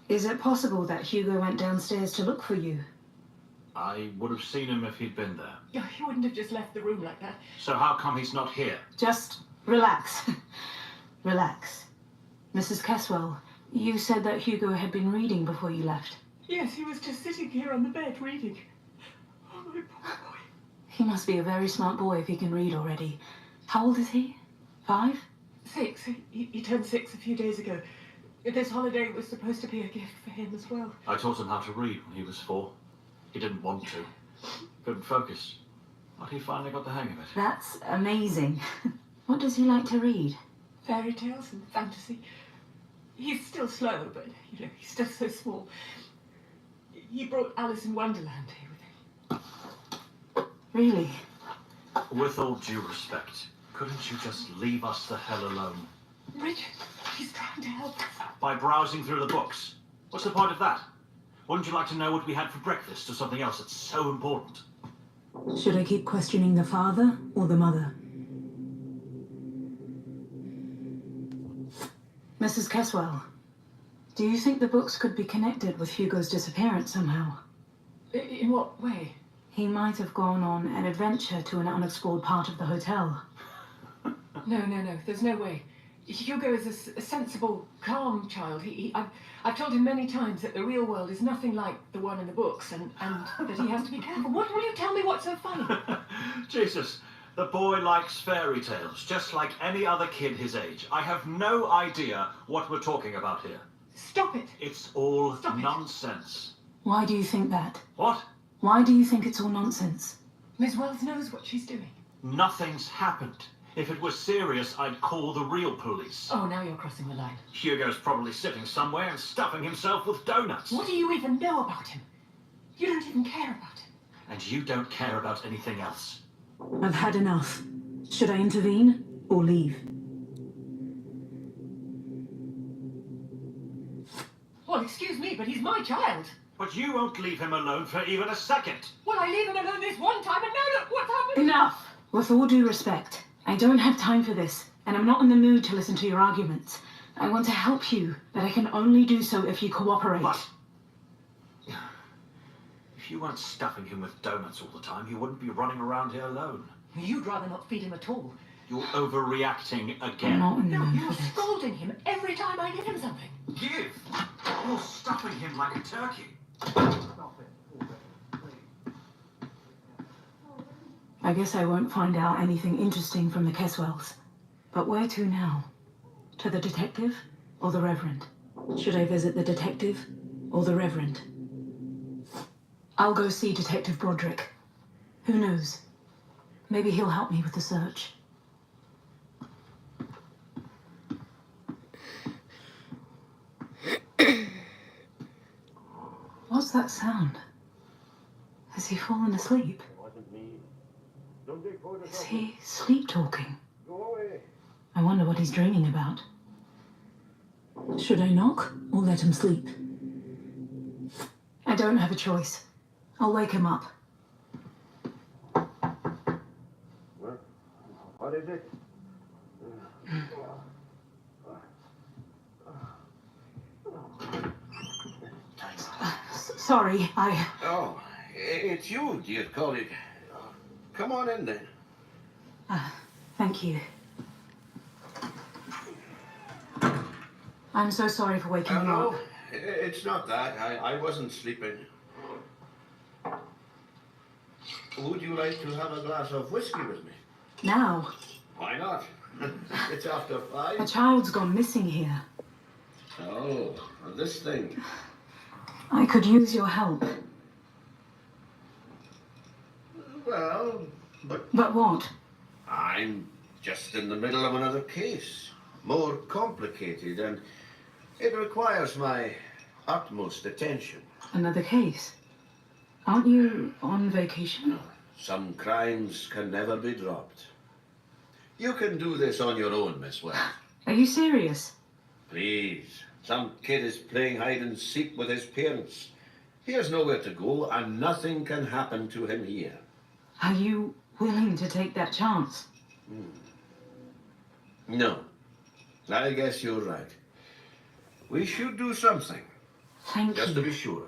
Is it possible that Hugo went downstairs to look for you? I would have seen him if he'd been there. Yeah, he wouldn't have just left the room like that. So how come he's not here? Just relax. Relax. Mrs. Caswell, you said that Hugo had been reading before you left. Yes, he was just sitting here on the bed reading. Oh, my poor boy. He must be a very smart boy if he can read already. How old is he? 5? 6. He turned 6 a few days ago. This holiday was supposed to be a gift for him as well. I taught him how to read when he was 4. He didn't want to. Couldn't focus. But he finally got the hang of it. That's amazing. What does he like to read? Fairy tales and fantasy. He's still slow, but, you know, he's still so small. He brought Alice in Wonderland here with him. Really? With all due respect, couldn't you just leave us the hell alone? Richard, he's trying to help us. By browsing through the books. What's the point of that? Wouldn't you like to know what we had for breakfast or something else that's so important? Should I keep questioning the father or the mother? Mrs. Caswell, do you think the books could be connected with Hugo's disappearance somehow? In what way? He might have gone on an adventure to an unexplored part of the hotel. No. There's no way. Hugo is a sensible, calm child. I've told him many times that the real world is nothing like the one in the books, and that he has to be careful. What will you tell me what's so funny? Jesus, the boy likes fairy tales, just like any other kid his age. I have no idea what we're talking about here. Stop it! It's all Stop it. nonsense. Why do you think that? What? Why do you think it's all nonsense? Miss Wells knows what she's doing. Nothing's happened. If it was serious, I'd call the real police. Oh, now you're crossing the line. Hugo's probably sitting somewhere and stuffing himself with donuts. What do you even know about him? You don't even care about him. And you don't care about anything else. I've had enough. Should I intervene or leave? Well, excuse me, but he's my child. But you won't leave him alone for even a second. Well, I leave him alone this one time, and now look what's happened. Enough. With all due respect, I don't have time for this, and I'm not in the mood to listen to your arguments. I want to help you, but I can only do so if you cooperate. But if you weren't stuffing him with donuts all the time, he wouldn't be running around here alone. You'd rather not feed him at all. You're overreacting again. I'm not in the mood for this. Scolding him every time I give him something. Give! You're stuffing him like a turkey. I guess I won't find out anything interesting from the Caswells. But where to now? To the detective or the Reverend? Should I visit the detective or the Reverend? I'll go see Detective Broderick. Who knows? Maybe he'll help me with the search. What's that sound? Has he fallen asleep? Is he sleep-talking? I wonder what he's dreaming about. Should I knock or let him sleep? I don't have a choice. I'll wake him up. What is it? Sorry, Oh, it's you, dear colleague. Come on in then. Thank you. I'm so sorry for waking you No, up. it's not that. I wasn't sleeping. Would you like to have a glass of whiskey with me? Now, Why not? It's after a 5. child's gone missing here. Oh, this thing. I could use your help. Well, but But what? I'm just in the middle of another case. More complicated, and it requires my utmost attention. Another case? Aren't you on vacation? Some crimes can never be dropped. You can do this on your own, Miss Wells. Are you serious? Please. Some kid is playing hide and seek with his parents. He has nowhere to go, and nothing can happen to him here. Are you willing to take that chance? No. I guess you're right. We should do something. Thank Just you. to be sure.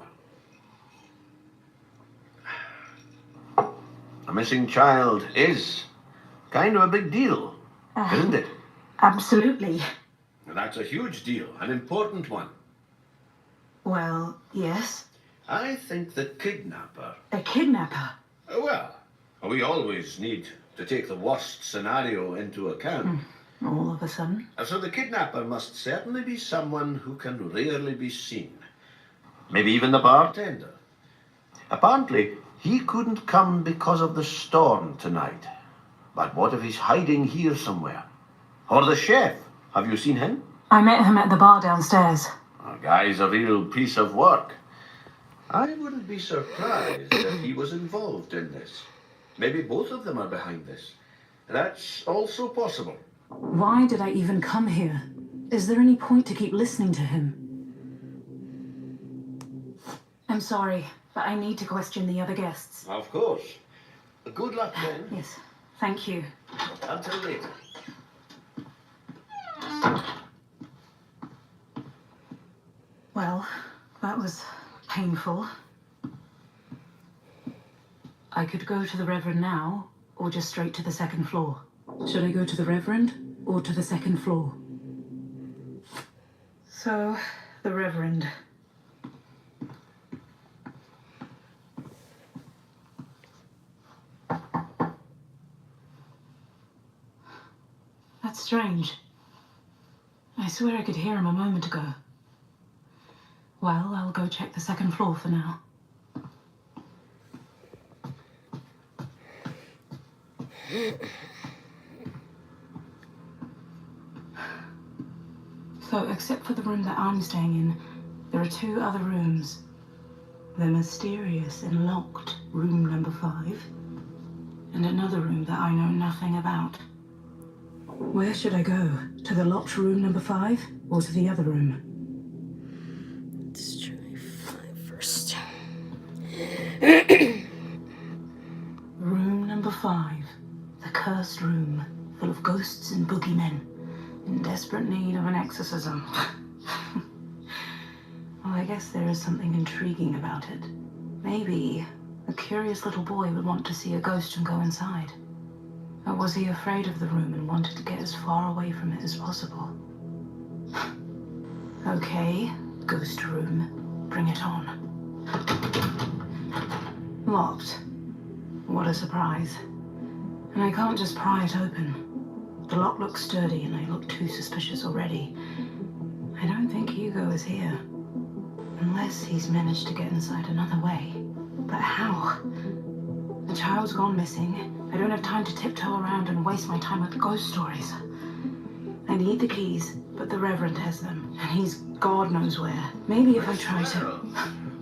A missing child is kind of a big deal, isn't it? Absolutely. That's a huge deal, an important one. Well, yes. I think the kidnapper... A kidnapper? Well, we always need to take the worst scenario into account. All of a sudden? So the kidnapper must certainly be someone who can rarely be seen. Maybe even the bartender. Apparently, he couldn't come because of the storm tonight. But what if he's hiding here somewhere? Or the chef? Have you seen him? I met him at the bar downstairs. The guy's a real piece of work. I wouldn't be surprised if he was involved in this. Maybe both of them are behind this. That's also possible. Why did I even come here? Is there any point to keep listening to him? I'm sorry, but I need to question the other guests. Of course. Good luck then. Yes, thank you. Until later. Well, that was painful. I could go to the Reverend now, or just straight to the second floor. Should I go to the Reverend, or to the second floor? So, the Reverend. That's strange. I swear I could hear him a moment ago. Well, I'll go check the second floor for now. So, except for the room that I'm staying in, there are 2 other rooms. The mysterious and locked room number 5, and another room that I know nothing about. Where should I go? To the locked room number 5, or to the other room? Let's try 5 first. Room number 5. The cursed room, full of ghosts and boogeymen, in desperate need of an exorcism. Well, I guess there is something intriguing about it. Maybe a curious little boy would want to see a ghost and go inside. Or was he afraid of the room and wanted to get as far away from it as possible? Okay, ghost room, bring it on. Locked. What a surprise. And I can't just pry it open. The lock looks sturdy and I look too suspicious already. I don't think Hugo is here. Unless he's managed to get inside another way. But how? The child's gone missing. I don't have time to tiptoe around and waste my time with ghost stories. I need the keys, but the Reverend has them, and he's God knows where. Maybe if I try to...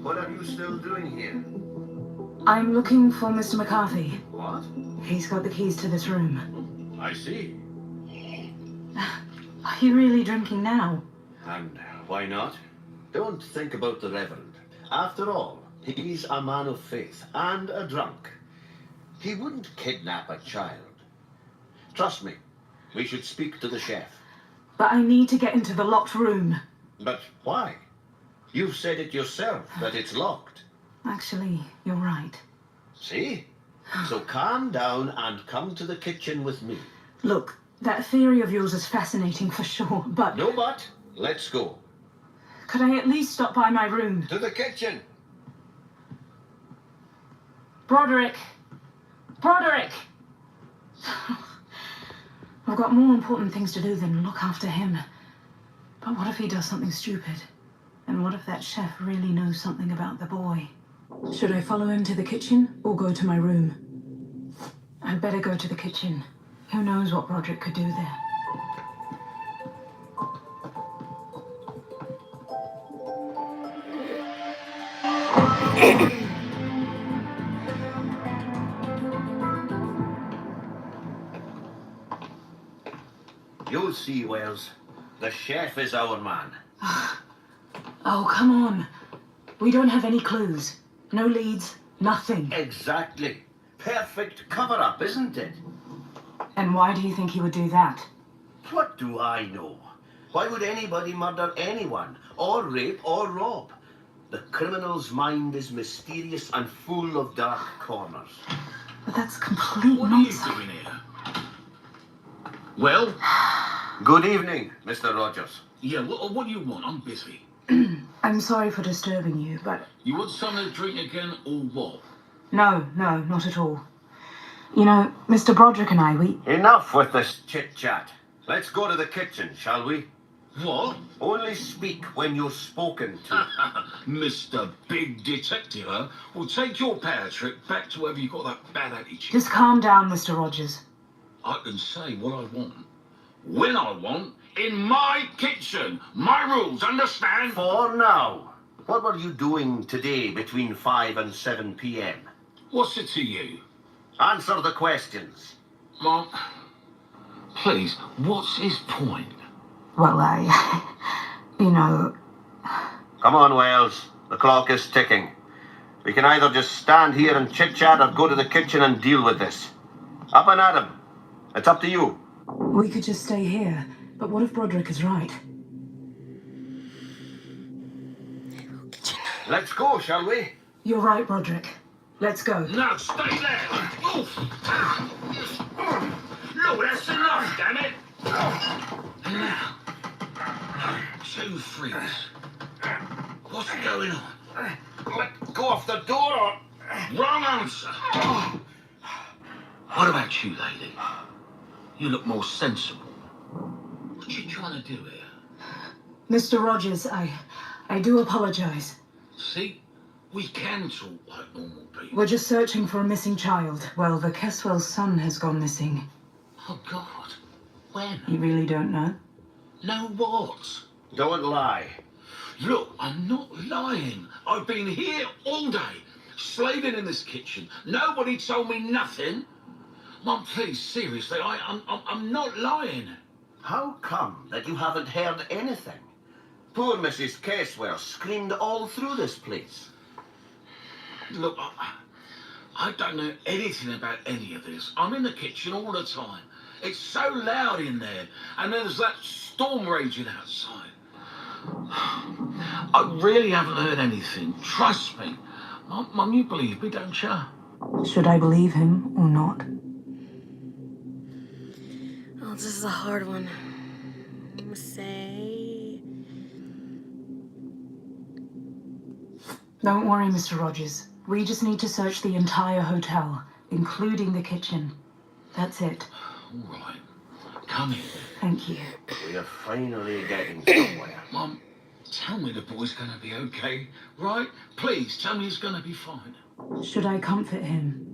What are you still doing here? I'm looking for Mr. McCarthy. What? He's got the keys to this room. I see. Are you really drinking now? And why not? Don't think about the Reverend. After all, he's a man of faith and a drunk. He wouldn't kidnap a child. Trust me, we should speak to the chef. But I need to get into the locked room. But why? You've said it yourself, that it's locked. Actually, you're right. See? So calm down and come to the kitchen with me. Look, that theory of yours is fascinating for sure, but... No but. Let's go. Could I at least stop by my room? To the kitchen. Broderick! Broderick! I've got more important things to do than look after him. But what if he does something stupid? And what if that chef really knows something about the boy? Should I follow him to the kitchen or go to my room? I'd better go to the kitchen. Who knows what Broderick could do there? You'll see, Wells. The chef is our man. Oh, come on. We don't have any clues. No leads, nothing. Exactly. Perfect cover-up, isn't it? And why do you think he would do that? What do I know? Why would anybody murder anyone, or rape, or rob? The criminal's mind is mysterious and full of dark corners. But that's complete What are you nonsense. doing here? Well? Good evening, Mr. Rogers. Yeah, what do you want? I'm busy. I'm sorry for disturbing you, but... You want something to drink again, or what? No, not at all. You know, Mr. Broderick and I, Enough with this chit-chat. Let's go to the kitchen, shall we? What? Only speak when you're spoken to. Mr. Big Detective, huh? Well, take your power trip back to wherever you got that bad attitude. Just calm down, Mr. Rogers. I can say what I want, when I want, in my kitchen. My rules, understand? For now. What were you doing today between 5 and 7 p.m.? What's it to you? Answer the questions. Mom, please, what's his point? Well, you know... Come on, Wells. The clock is ticking. We can either just stand here and chit-chat or go to the kitchen and deal with this. Up and at 'em. It's up to you. We could just stay here, but what if Broderick is right? Let's go, shall we? You're right, Broderick. Let's go. No, stay there! Oof. No, that's enough, damn it! And now, 2 3s. What's going on? Let go of the door or... Wrong answer. What about you, lady? You look more sensible. What you trying to do here? Mr. Rogers, I do apologize. See? We can talk like normal people. We're just searching for a missing child. Well, the Kesswell's son has gone missing. Oh, God. When? You really don't know? No what? Don't lie. Look, I'm not lying. I've been here all day, slaving in this kitchen. Nobody told me nothing. Mum, please, seriously, I'm not lying. How come that you haven't heard anything? Poor Mrs. Caswell screamed all through this place. Look, I don't know anything about any of this. I'm in the kitchen all the time. It's so loud in there, and there's that storm raging outside. I really haven't heard anything. Trust me. Mum, you believe me, don't you? Should I believe him or not? Oh, this is a hard one. I'm gonna say... Don't worry, Mr. Rogers. We just need to search the entire hotel, including the kitchen. That's it. All right. Come in. Thank you. We are finally getting somewhere. Mum, tell me the boy's gonna be okay, right? Please, tell me he's gonna be fine. Should I comfort him?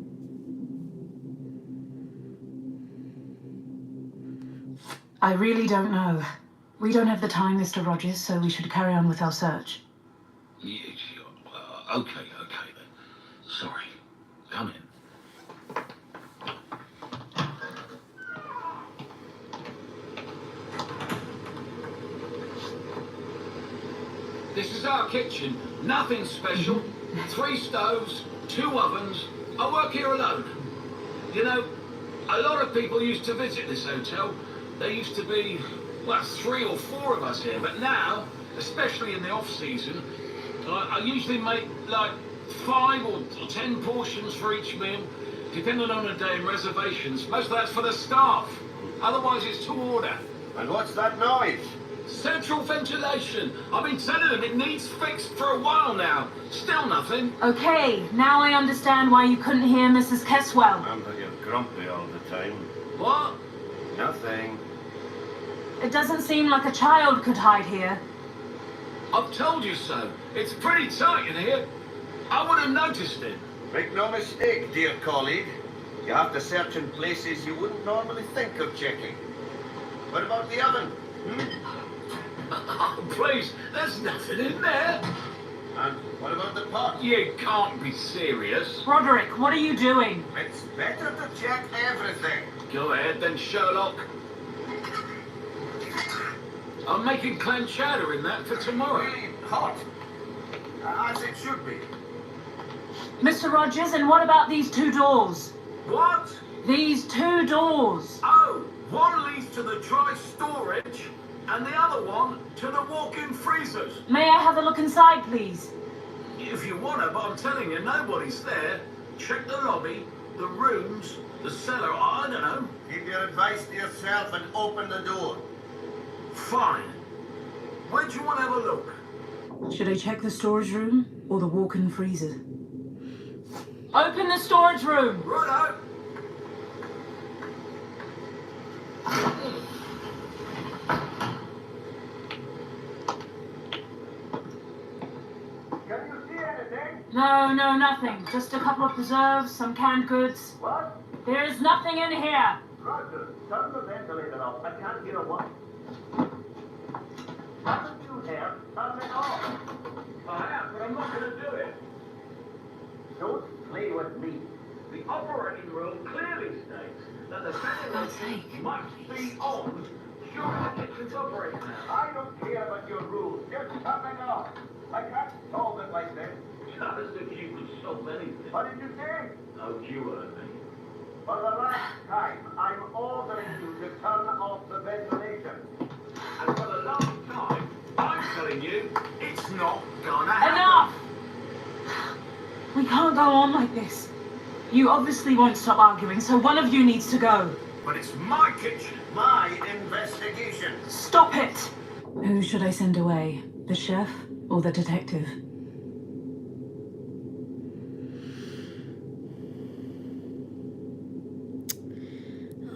I really don't know. We don't have the time, Mr. Rogers, so we should carry on with our search. Yeah, okay then. Sorry. Come in. This is our kitchen. Nothing special. 3 stoves, 2 ovens. I work here alone. You know, a lot of people used to visit this hotel. There used to be, well, 3 or 4 of us here, but now, especially in the off-season, I usually make like 5 or 10 portions for each meal, depending on the day and reservations. Most of that's for the staff. Otherwise, it's to order. And what's that noise? Central ventilation. I've been telling them it needs fixed for a while now. Still nothing. Okay, now I understand why you couldn't hear Mrs. Kesswell. Remember, you're grumpy all the time. What? Nothing. It doesn't seem like a child could hide here. I've told you so. It's pretty tight in here. I would have noticed it. Make no mistake, dear colleague. You have to search in places you wouldn't normally think of checking. What about the oven? Oh, please, there's nothing in there. And what about the pot? You can't be serious. Roderick, what are you doing? It's better to check everything. Go ahead then, Sherlock. I'm making clam chowder in that for tomorrow. Really hot. As it should be. Mr. Rogers, and what about these two doors? What? These two doors. Oh, one leads to the dry storage, and the other one to the walk-in freezers. May I have a look inside, please? If you want to, but I'm telling you, nobody's there. Check the lobby, the rooms, the cellar, I don't know. Keep your advice to yourself and open the door. Fine. Where do you want to have a look? Should I check the storage room or the walk-in freezer? Open the storage room. Righto. Can you see anything? No, nothing. Just a couple of preserves, some canned goods. What? There is nothing in here. Roger, turn the ventilator off. I can't hear a word. Haven't you heard? Turn it off. I have, but I'm not going to do it. Don't play with me. The operating room clearly states that the ventilation must be on during the kitchen's operating hours. I don't care about your rules. Just turn it off. I can't solve it like this. Just if you could solve anything. What did you say? Oh, you heard me. For the last time, I'm ordering you to turn off the ventilation. And for the last time, I'm telling you, it's not gonna happen. Enough! We can't go on like this. You obviously won't stop arguing, so one of you needs to go. But it's my kitchen. My investigation. Stop it! Who should I send away? The chef or the detective?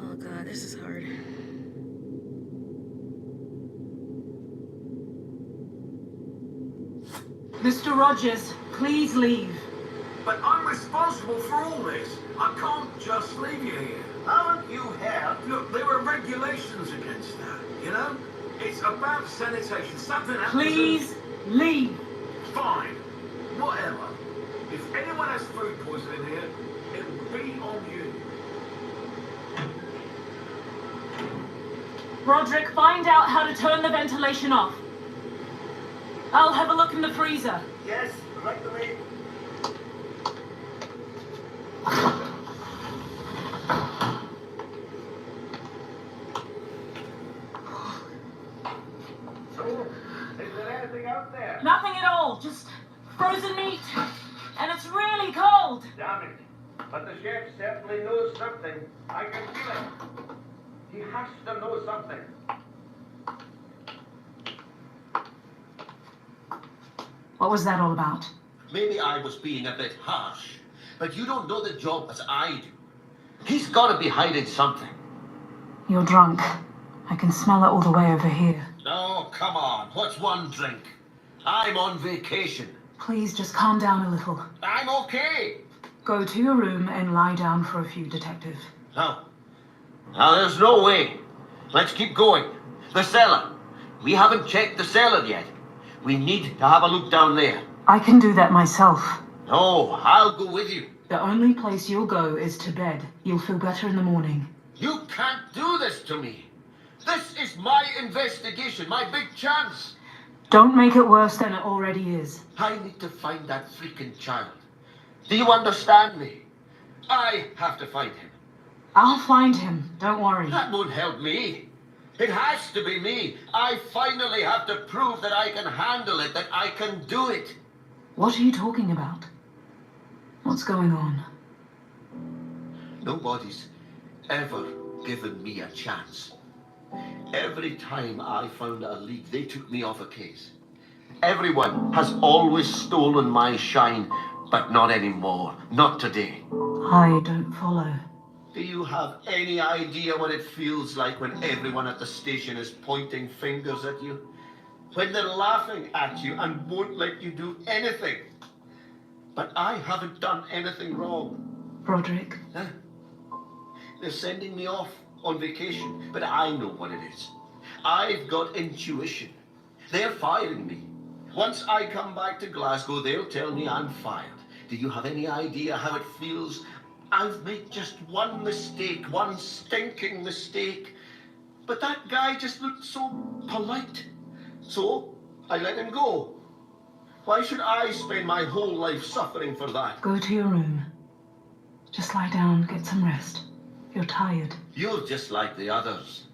Oh god, this is hard. Mr. Rogers, please leave. But I'm responsible for all this. I can't just leave you here. Haven't you heard? Look, there are regulations against that, you know? It's about sanitation. Something happens. Please leave. Fine. Whatever. If anyone has food poisoning here, it will be on you. Roderick, find out how to turn the ventilation off. I'll have a look in the freezer. Yes, right away. So, is there anything out there? Nothing at all, just frozen meat. And it's really cold. Damn it. But the chef certainly knows something. I can feel it. He has to know something. What was that all about? Maybe I was being a bit harsh, but you don't know the job as I do. He's got to be hiding something. You're drunk. I can smell it all the way over here. Oh, come on. What's one drink? I'm on vacation. Please just calm down a little. I'm okay. Go to your room and lie down for a few, Detective. No. Now, there's no way. Let's keep going. The cellar. We haven't checked the cellar yet. We need to have a look down there. I can do that myself. No, I'll go with you. The only place you'll go is to bed. You'll feel better in the morning. You can't do this to me. This is my investigation, my big chance. Don't make it worse than it already is. I need to find that freaking child. Do you understand me? I have to find him. I'll find him. Don't worry. That won't help me. It has to be me. I finally have to prove that I can handle it, that I can do it. What are you talking about? What's going on? Nobody's ever given me a chance. Every time I found a leak, they took me off a case. Everyone has always stolen my shine, but not anymore. Not today. I don't follow. Do you have any idea what it feels like when everyone at the station is pointing fingers at you? When they're laughing at you and won't let you do anything? But I haven't done anything wrong. Roderick, Huh? they're sending me off on vacation, but I know what it is. I've got intuition. They're firing me. Once I come back to Glasgow, they'll tell me I'm fired. Do you have any idea how it feels? I've made just one mistake, one stinking mistake. But that guy just looked so polite. So I let him go. Why should I spend my whole life suffering for that? Go to your room. Just lie down, get some rest. You're tired. You're just like the others.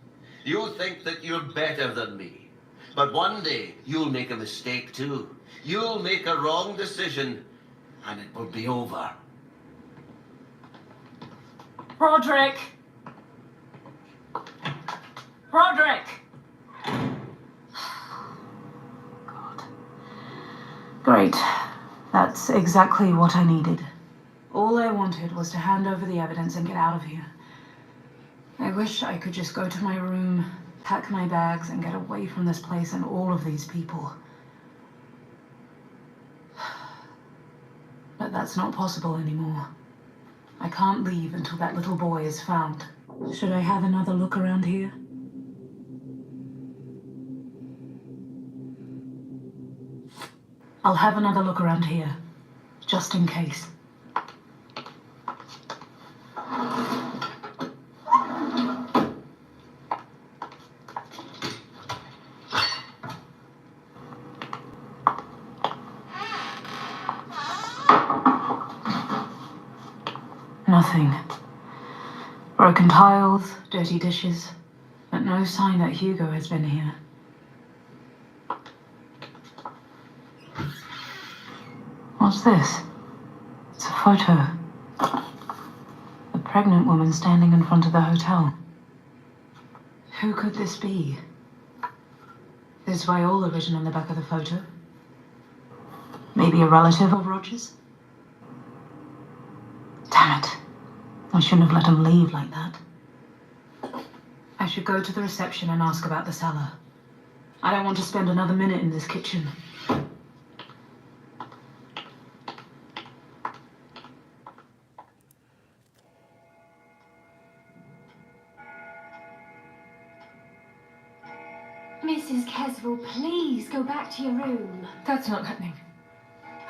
You think that you're better than me. But one day, you'll make a mistake too. You'll make a wrong decision, and it will be over. Roderick! Roderick! God. Great. That's exactly what I needed. All I wanted was to hand over the evidence and get out of here. I wish I could just go to my room, pack my bags, and get away from this place and all of these people. But that's not possible anymore. I can't leave until that little boy is found. Should I have another look around here? I'll have another look around here, just in case. Nothing. Broken tiles, dirty dishes, but no sign that Hugo has been here. What's this? It's a photo. A pregnant woman standing in front of the hotel. Who could this be? There's Viola written on the back of the photo. Maybe a relative of Roger's? Damn it. I shouldn't have let him leave like that. I should go to the reception and ask about the cellar. I don't want to spend another minute in this kitchen. Mrs. Caswell, please go back to your room. That's not happening.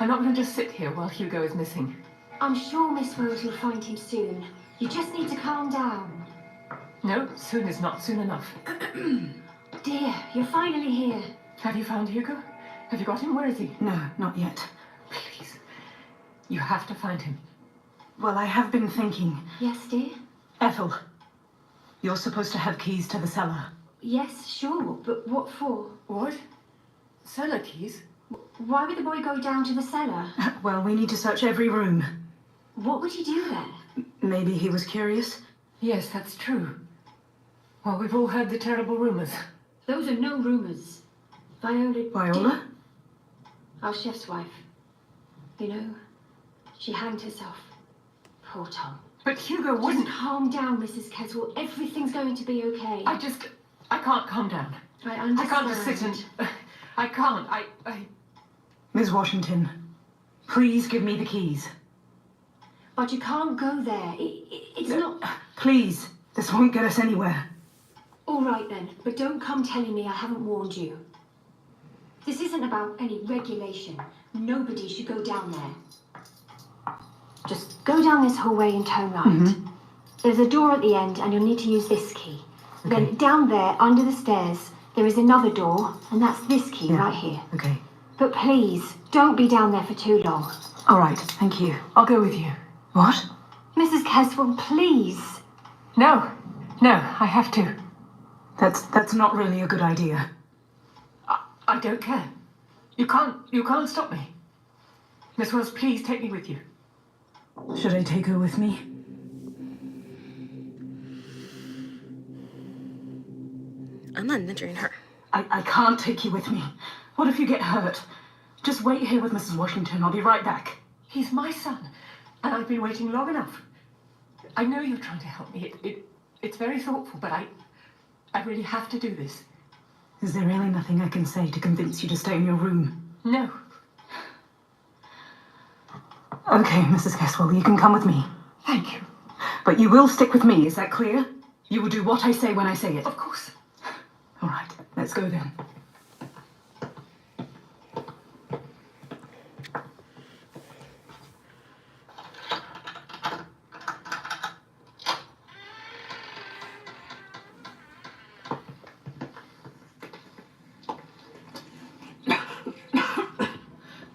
I'm not going to just sit here while Hugo is missing. I'm sure Miss Rose will find him soon. You just need to calm down. No, soon is not soon enough. Dear, you're finally here. Have you found Hugo? Have you got him? Where is he? No, not yet. Please. You have to find him. Well, I have been thinking. Yes, dear? Ethel, you're supposed to have keys to the cellar. Yes, sure, but what for? What? Cellar keys? Why would the boy go down to the cellar? Well, we need to search every room. What would he do there? Maybe he was curious. Yes, that's true. Well, we've all heard the terrible rumors. Those are no rumors. Viola? Our chef's wife. You know, she hanged herself. Poor Tom. But Hugo wouldn't. Just calm down, Mrs. Caswell. Everything's going to be okay. I can't calm down. I understand. I can't just sit and... I can't. Ms. Washington, please give me the keys. But you can't go there. It's not... Please, this won't get us anywhere. All right then, but don't come telling me I haven't warned you. This isn't about any regulation. Nobody should go down there. Just go down this hallway and turn right. Mm-hmm. There's a door at the end and you'll need to use this key. Okay. Then down there, under the stairs, there is another door, and that's this key right here. Okay. But please, don't be down there for too long. All right, thank you. I'll go with you. What? Mrs. Caswell, please. No, I have to. That's not really a good idea. I don't care. You can't stop me. Miss Wells, please take me with you. Should I take her with me? I'm not mentoring her. I can't take you with me. What if you get hurt? Just wait here with Mrs. Washington. I'll be right back. He's my son, and I've been waiting long enough. I know you're trying to help me. It's very thoughtful, but I really have to do this. Is there really nothing I can say to convince you to stay in your room? No. Okay, Mrs. Caswell, you can come with me. Thank you. But you will stick with me, is that clear? You will do what I say when I say it. Of course. All right, let's go then.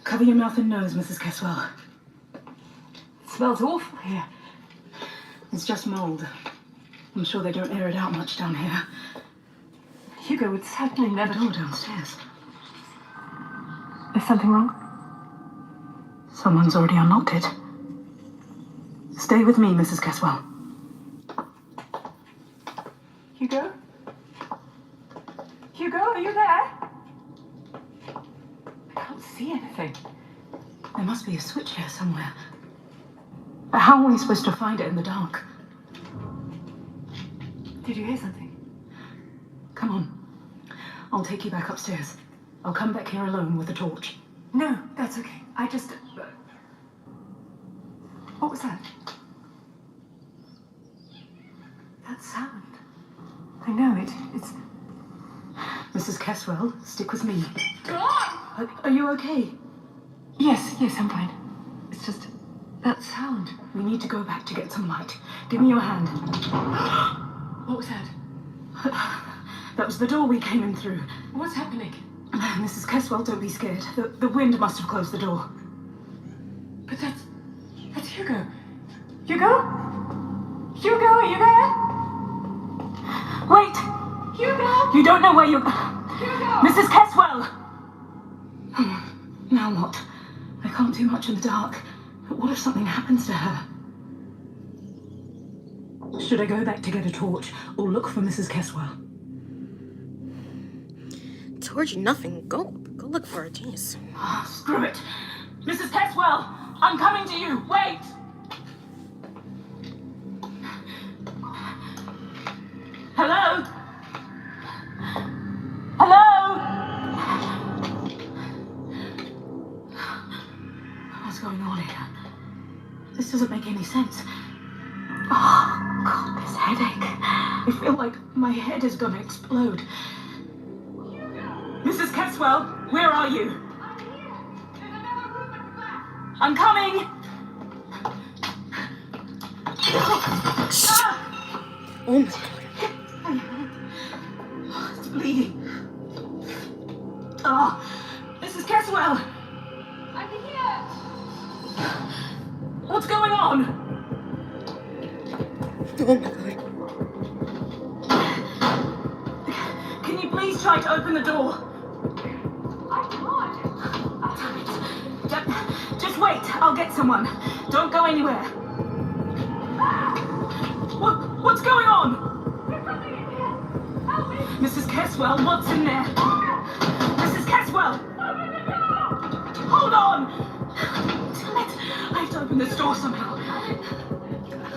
Cover your mouth and nose, Mrs. Caswell. It smells awful here. It's just mold. I'm sure they don't air it out much down here. Hugo would certainly never... Door downstairs. Is something wrong? Someone's already unlocked it. Stay with me, Mrs. Caswell. Hugo? Hugo, are you there? I can't see anything. There must be a switch here somewhere. But how are we supposed to find it in the dark? Did you hear something? Come on. I'll take you back upstairs. I'll come back here alone with a torch. No, that's okay. I just... What was that? That sound. I know it. It's... Mrs. Caswell, stick with me. Go on! Are you okay? Yes, I'm fine. It's just... that sound. We need to go back to get some light. Give me your hand. What was that? That was the door we came in through. What's happening? Mrs. Caswell, don't be scared. The wind must have closed the door. But that's Hugo. Hugo? Hugo, are you there? Wait! Hugo! You don't know where you're... Hugo! Mrs. Caswell! Now what? I can't do much in the dark. But what if something happens to her? Should I go back to get a torch or look for Mrs. Caswell? Told you nothing. Go look for it, jeez. Oh, screw it. Mrs. Caswell, I'm coming to you. Wait! Hello? Hello? What's going on here? This doesn't make any sense. Oh, God, this headache. I feel like my head is gonna explode. Mrs. Caswell, where are you? I'm coming! Oh my God. It's bleeding. Oh, Mrs. Caswell! I'm here! What's going on? Oh my God. Can you please try to open the door? I can't. Damn it. Just wait, I'll get someone. Don't go anywhere. What's going on? There's something in here. Help me. Mrs. Caswell, what's in there? Mrs. Caswell! Open the door! Hold on! Damn it! I have to open this door somehow.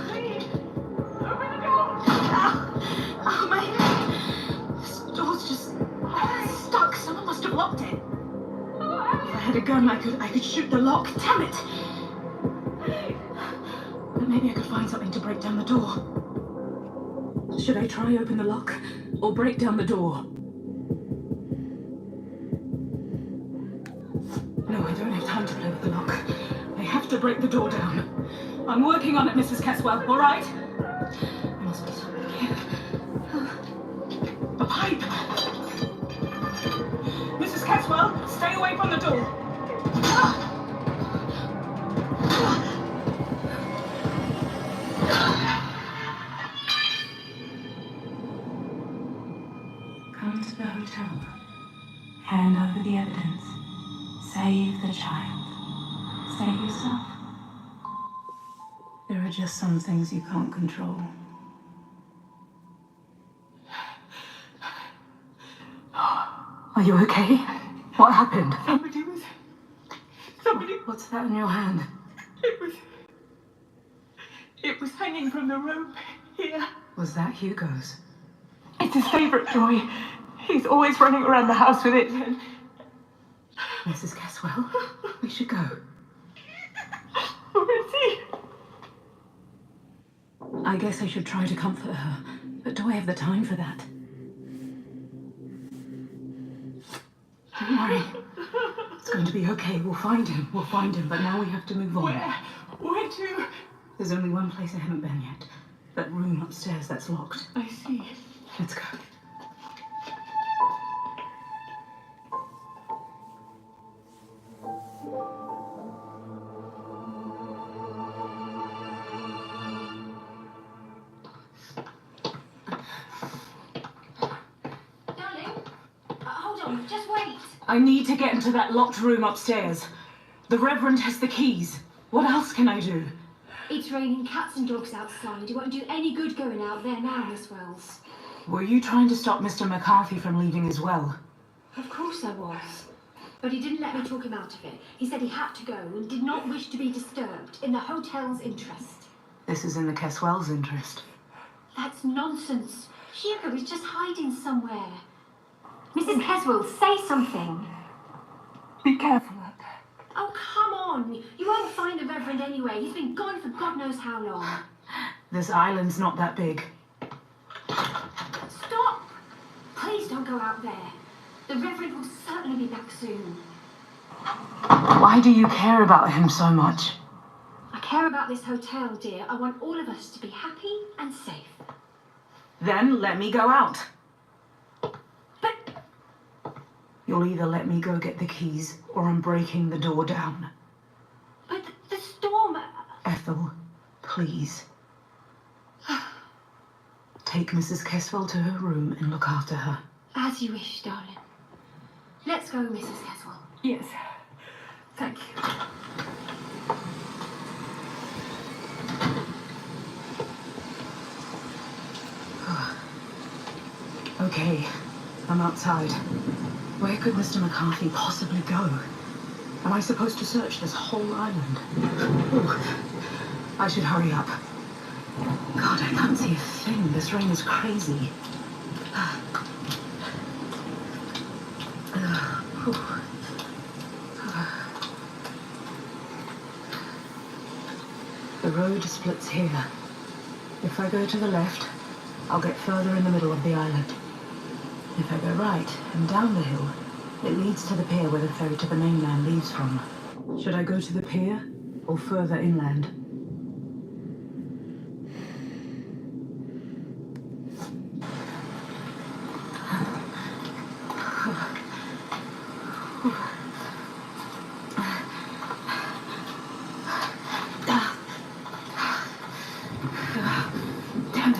Please. Open the door. Oh, my head. This door's just stuck. Someone must have locked it. If I had a gun, I could shoot the lock. Damn it! But maybe I could find something to break down the door. Should I try open the lock or break down the door? No, I don't have time to play with the lock. I have to break the door down. I'm working on it, Mrs. Caswell, all right? There must be something here. A pipe! Mrs. Caswell, stay away from the door. Come to the hotel. Hand over the evidence. Save the child. Save yourself. There are just some things you can't control. Are you okay? What happened? Somebody... What's that in your hand? It was hanging from the rope here. Was that Hugo's? It's his favorite toy. He's always running around the house with it. And... Mrs. Caswell, we should go. Where is he? I guess I should try to comfort her, but do I have the time for that? Don't worry. It's going to be okay. We'll find him. We'll find him, but now we have to move on. Where to? There's only one place I haven't been yet. That room upstairs that's locked. I see. Let's go. Darling, hold on, just wait. I need to get into that locked room upstairs. The Reverend has the keys. What else can I do? It's raining cats and dogs outside. It won't do any good going out there now, Miss Wells. Were you trying to stop Mr. McCarthy from leaving as well? Of course I was. But he didn't let me talk him out of it. He said he had to go and did not wish to be disturbed, in the hotel's interest. This is in the Caswell's interest. That's nonsense. Hugo is just hiding somewhere. Mrs. Caswell, say something. Be careful. Oh, come on. You won't find the Reverend anyway. He's been gone for God knows how long. This island's not that big. Stop! Please don't go out there. The Reverend will certainly be back soon. Why do you care about him so much? I care about this hotel, dear. I want all of us to be happy and safe. Then let me go out. But You'll either let me go get the keys, or I'm breaking the door down. But the storm... Ethel, please. Take Mrs. Caswell to her room and look after her. As you wish, darling. Let's go, Mrs. Caswell. Yes. Thank you. Okay, I'm outside. Where could Mr. McCarthy possibly go? Am I supposed to search this whole island? Ooh, I should hurry up. God, I can't see a thing. This rain is crazy. The road splits here. If I go to the left, I'll get further in the middle of the island. If I go right and down the hill, it leads to the pier where the ferry to the mainland leaves from. Should I go to the pier or further inland? Damn it.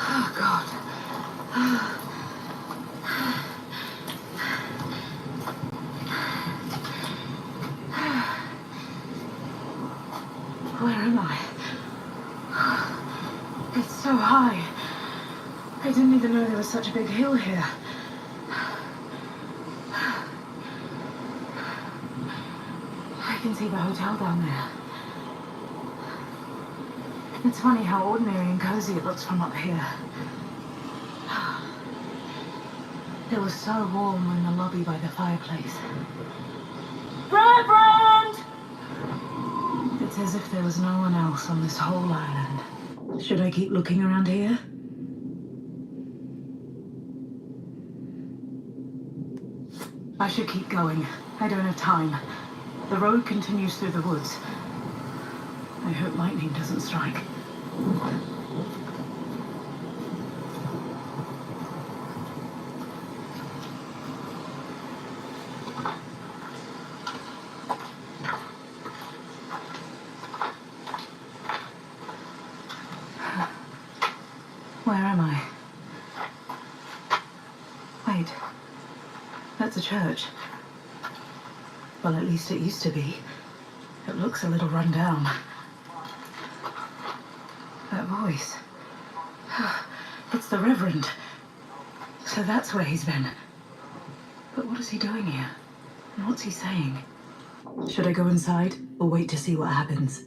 Oh, God. Where am I? It's so high. I didn't even know there was such a big hill here. I can see the hotel down there. It's funny how ordinary and cozy it looks from up here. It was so warm in the lobby by the fireplace. Reverend! It's as if there was no one else on this whole island. Should I keep looking around here? I should keep going. I don't have time. The road continues through the woods. I hope lightning doesn't strike. Where am I? Wait. That's a church. Well, at least it used to be. It looks a little run down. That voice. It's the Reverend. So that's where he's been. But what is he doing here? And what's he saying? Should I go inside or wait to see what happens?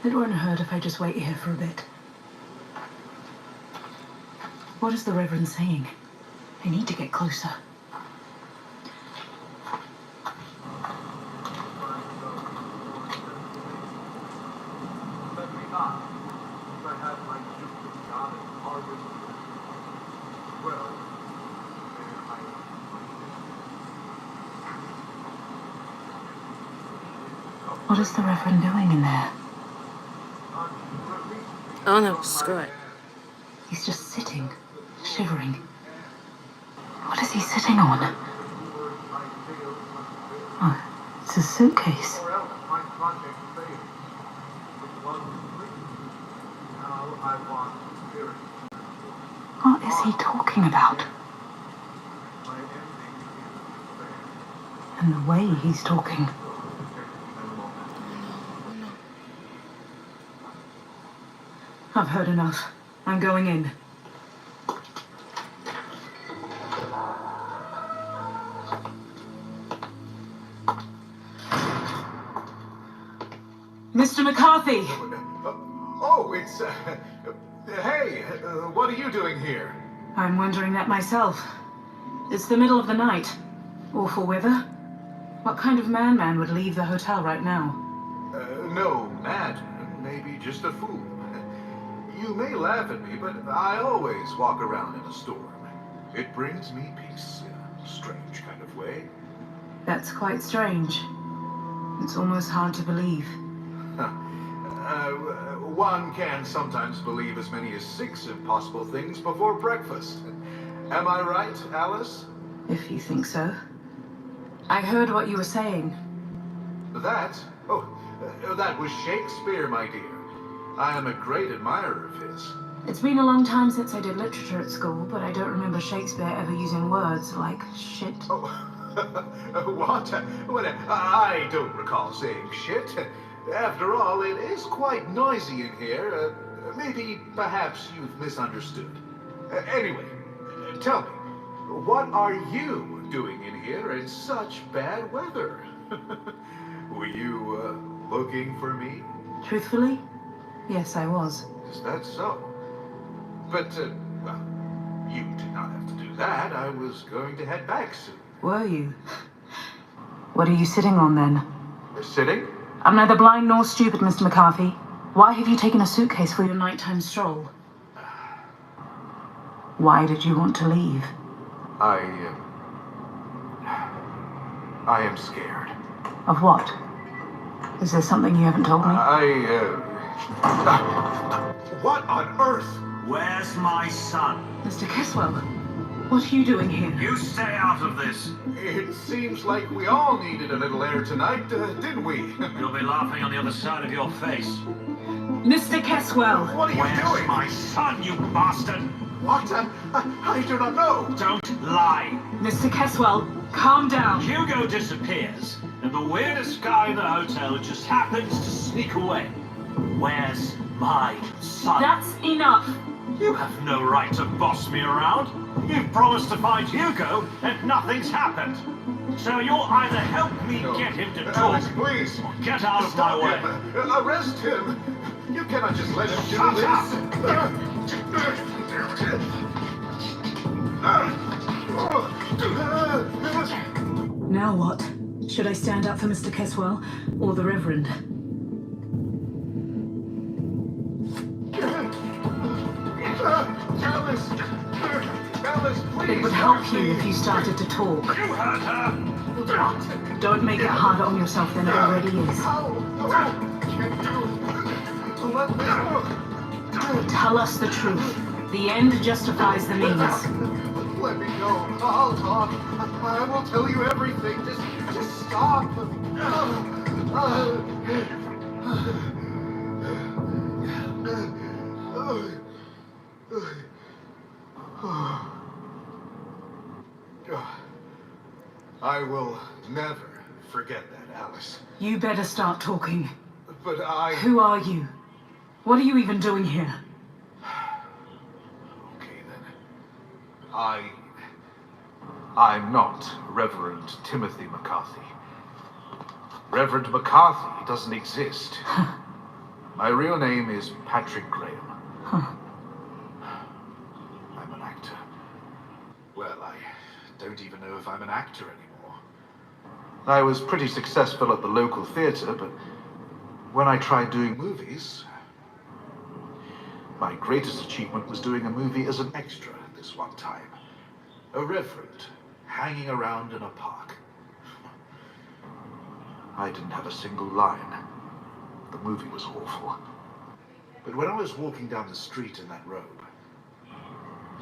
It won't hurt if I just wait here for a bit. What is the Reverend saying? I need to get closer. What is the Reverend doing in there? Oh no, screw it. He's just sitting, shivering. What is he sitting on? Oh, it's a suitcase. What is he talking about? And the way he's talking. I've heard enough. I'm going in. Mr. McCarthy! Oh, it's... hey, what are you doing here? I'm wondering that myself. It's the middle of the night. Awful weather. What kind of man would leave the hotel right now? No madman, maybe just a fool. You may laugh at me, but I always walk around in a storm. It brings me peace in a strange kind of way. That's quite strange. It's almost hard to believe. One can sometimes believe as many as 6 impossible things before breakfast. Am I right, Alice? If you think so. I heard what you were saying. That? Oh, that was Shakespeare, my dear. I am a great admirer of his. It's been a long time since I did literature at school, but I don't remember Shakespeare ever using words like shit. Oh, what? Well, I don't recall saying shit. After all, it is quite noisy in here. Maybe, perhaps you've misunderstood. Anyway, tell me, what are you doing in here in such bad weather? Were you, looking for me? Truthfully? Yes, I was. Is that so? But, well, you did not have to do that. I was going to head back soon. Were you? What are you sitting on then? Sitting? I'm neither blind nor stupid, Mr. McCarthy. Why have you taken a suitcase for your nighttime stroll? Why did you want to leave? I am scared. Of what? Is there something you haven't told me? What on earth? Where's my son? Mr. Caswell, what are you doing here? You stay out of this. It seems like we all needed a little air tonight, didn't we? You'll be laughing on the other side of your face. Mr. Caswell! What are you Where's doing? my son, you bastard? What? I do not know. Don't lie. Mr. Caswell, calm down. Hugo disappears, and the weirdest guy in the hotel just happens to sneak away. Where's my son? That's enough. You have no right to boss me around. You've promised to find Hugo, and nothing's happened. So you'll either help me get him to talk, Alice, please. or get out of Stop my way. him. Arrest him. You cannot just let him do Shut this. Now what? Should I stand up for Mr. Caswell or the Reverend? Alice, please. It would help you if you started to talk. You heard her. Don't make it harder on yourself than it already is. Tell us the truth. The end justifies the means. Let me go. I'll talk. I will tell you everything. Just stop. I will never forget that, Alice. You better start talking. But I... Who are you? What are you even doing here? Okay, then. I'm not Reverend Timothy McCarthy. Reverend McCarthy doesn't exist. My real name is Patrick Graham. Huh. I'm an actor. know if I'm an actor anymore. I was pretty successful at the local theater, but when I tried doing movies, my greatest achievement was doing a movie as an extra this one time. A reverend hanging around in a park. I didn't have a single line. The movie was awful. But when I was walking down the street in that robe,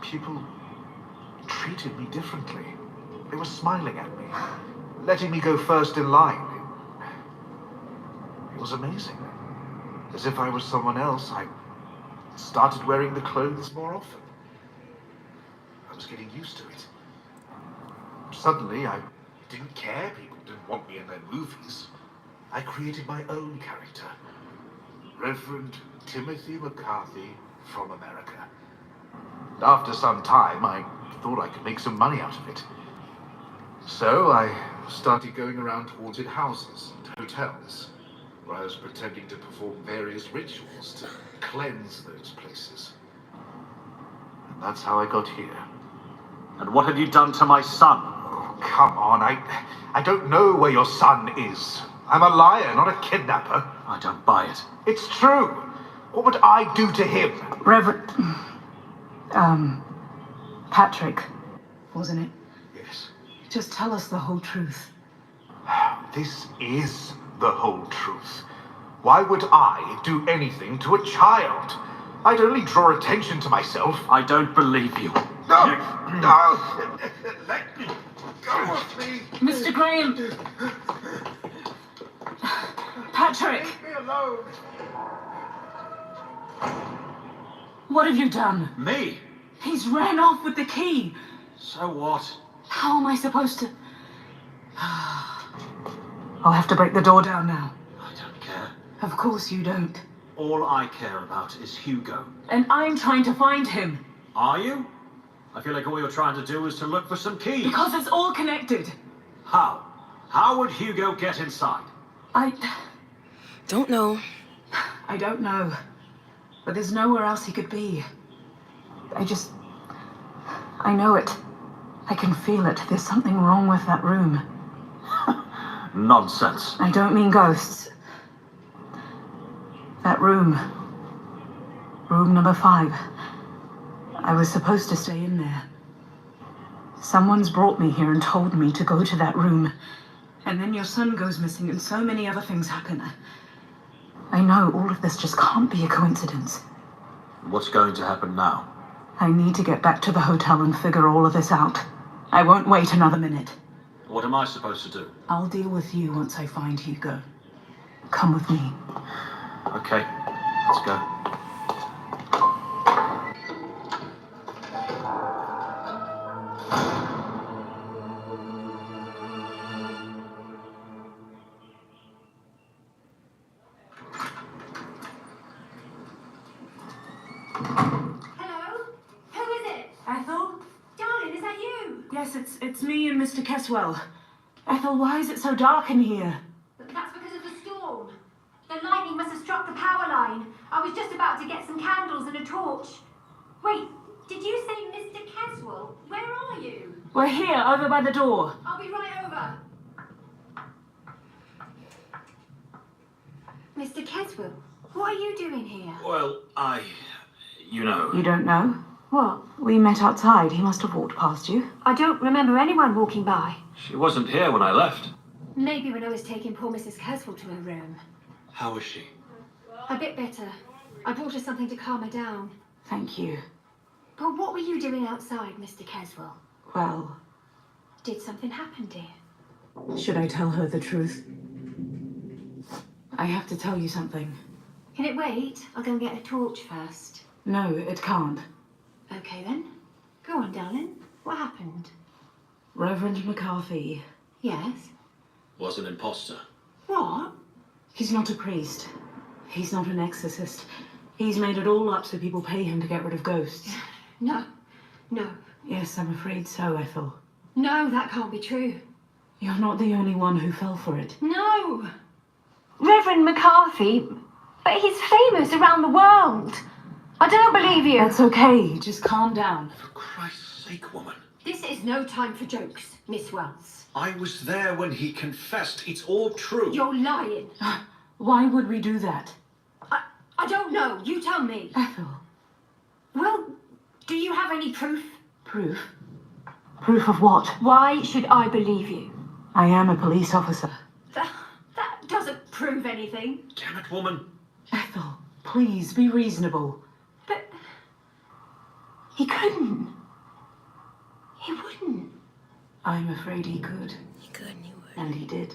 people treated me differently. They were smiling at me, letting me go first in line. It was amazing. As if I was someone else, I started wearing the clothes more often. I was getting used to it. Suddenly, I didn't care people didn't want me in their movies. I created my own character. Reverend Timothy McCarthy from America. After some time, I thought I could make some money out of it. So I started going around to haunted houses and hotels, where I was pretending to perform various rituals to cleanse those places. And that's how I got here. And what have you done to my son? Oh, come on, I don't know where your son is. I'm a liar, not a kidnapper. I don't buy it. It's true. What would I do to him? Reverend... Patrick, wasn't it? Yes. Just tell us the whole truth. This is the whole truth. Why would I do anything to a child? I'd only draw attention to myself. I don't believe you. No! No! Let me go of me! Mr. Graham! Patrick! Leave me alone! What have you done? Me? He's ran off with the key. So what? How am I supposed to... I'll have to break the door down now. I don't care. Of course you don't. All I care about is Hugo. And I'm trying to find him. Are you? I feel like all you're trying to do is to look for some keys. Because it's all connected. How? How would Hugo get inside? Don't know. I don't know. But there's nowhere else he could be. I know it. I can feel it. There's something wrong with that room. Nonsense. I don't mean ghosts. That room. Room number 5. I was supposed to stay in there. Someone's brought me here and told me to go to that room. And then your son goes missing and so many other things happen. I know all of this just can't be a coincidence. What's going to happen now? I need to get back to the hotel and figure all of this out. I won't wait another minute. What am I supposed to do? I'll deal with you once I find Hugo. Come with me. Okay, let's go. It's me and Mr. Caswell. Ethel, why is it so dark in here? That's because of the storm. The lightning must have struck the power line. I was just about to get some candles and a torch. Wait, did you say Mr. Caswell? Where are you? We're here, over by the door. I'll be right over. Mr. Caswell, what are you doing here? Well, you know. You don't know? What? We met outside. He must have walked past you. I don't remember anyone walking by. She wasn't here when I left. Maybe when I was taking poor Mrs. Caswell to her room. How is she? A bit better. I brought her something to calm her down. Thank you. But what were you doing outside, Mr. Caswell? Well... Did something happen, dear? Should I tell her the truth? I have to tell you something. Can it wait? I'll go and get a torch first. No, it can't. Okay then. Go on, darling. What happened? Reverend McCarthy. Yes? Was an imposter. What? He's not a priest. He's not an exorcist. He's made it all up so people pay him to get rid of ghosts. No. No. Yes, I'm afraid so, Ethel. No, that can't be true. You're not the only one who fell for it. No! Reverend McCarthy, but he's famous around the world. I don't believe you. That's okay. Just calm down. For Christ's sake, woman. This is no time for jokes, Miss Wells. I was there when he confessed. It's all true. You're lying. Why would we do that? I don't know. You tell me. Ethel. Well, do you have any proof? Proof? Proof of what? Why should I believe you? I am a police officer. That doesn't prove anything. Damn it, woman. Ethel, please be reasonable. But He couldn't. he wouldn't. I'm afraid he could. He could and he would. And he did.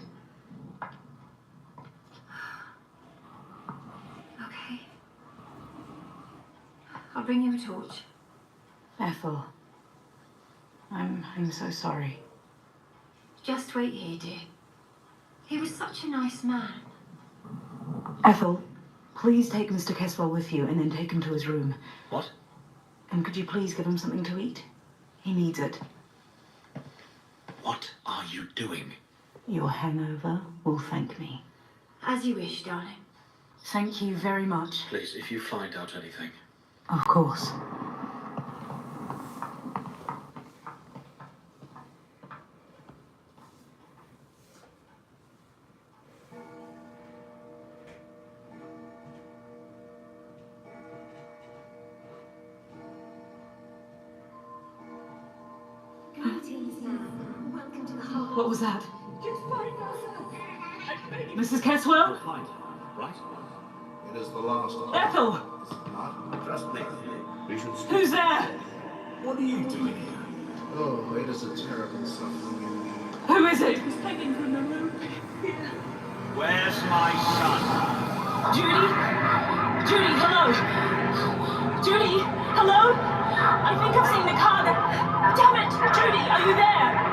Okay. I'll bring you a torch. Ethel. I'm so sorry. Just wait here, dear. He was such a nice man. Ethel, please take Mr. Caswell with you and then take him to his room. What? And could you please give him something to eat? He needs it. What are you doing? Your hangover will thank me. As you wish, darling. Thank you very much. Please, if you find out anything. Of course. What was that? Mrs. Caswell? We'll find her, right? It is the last. Ethel! Is it not? Trust me. We should speak. Who's there? What are you doing here? Oh, it is a terrible suffering indeed. Who is it? Hanging from the roof. Where's my son? Judy? Judy, hello? Judy, hello? I think I've seen the car there. Damn it! Judy, are you there?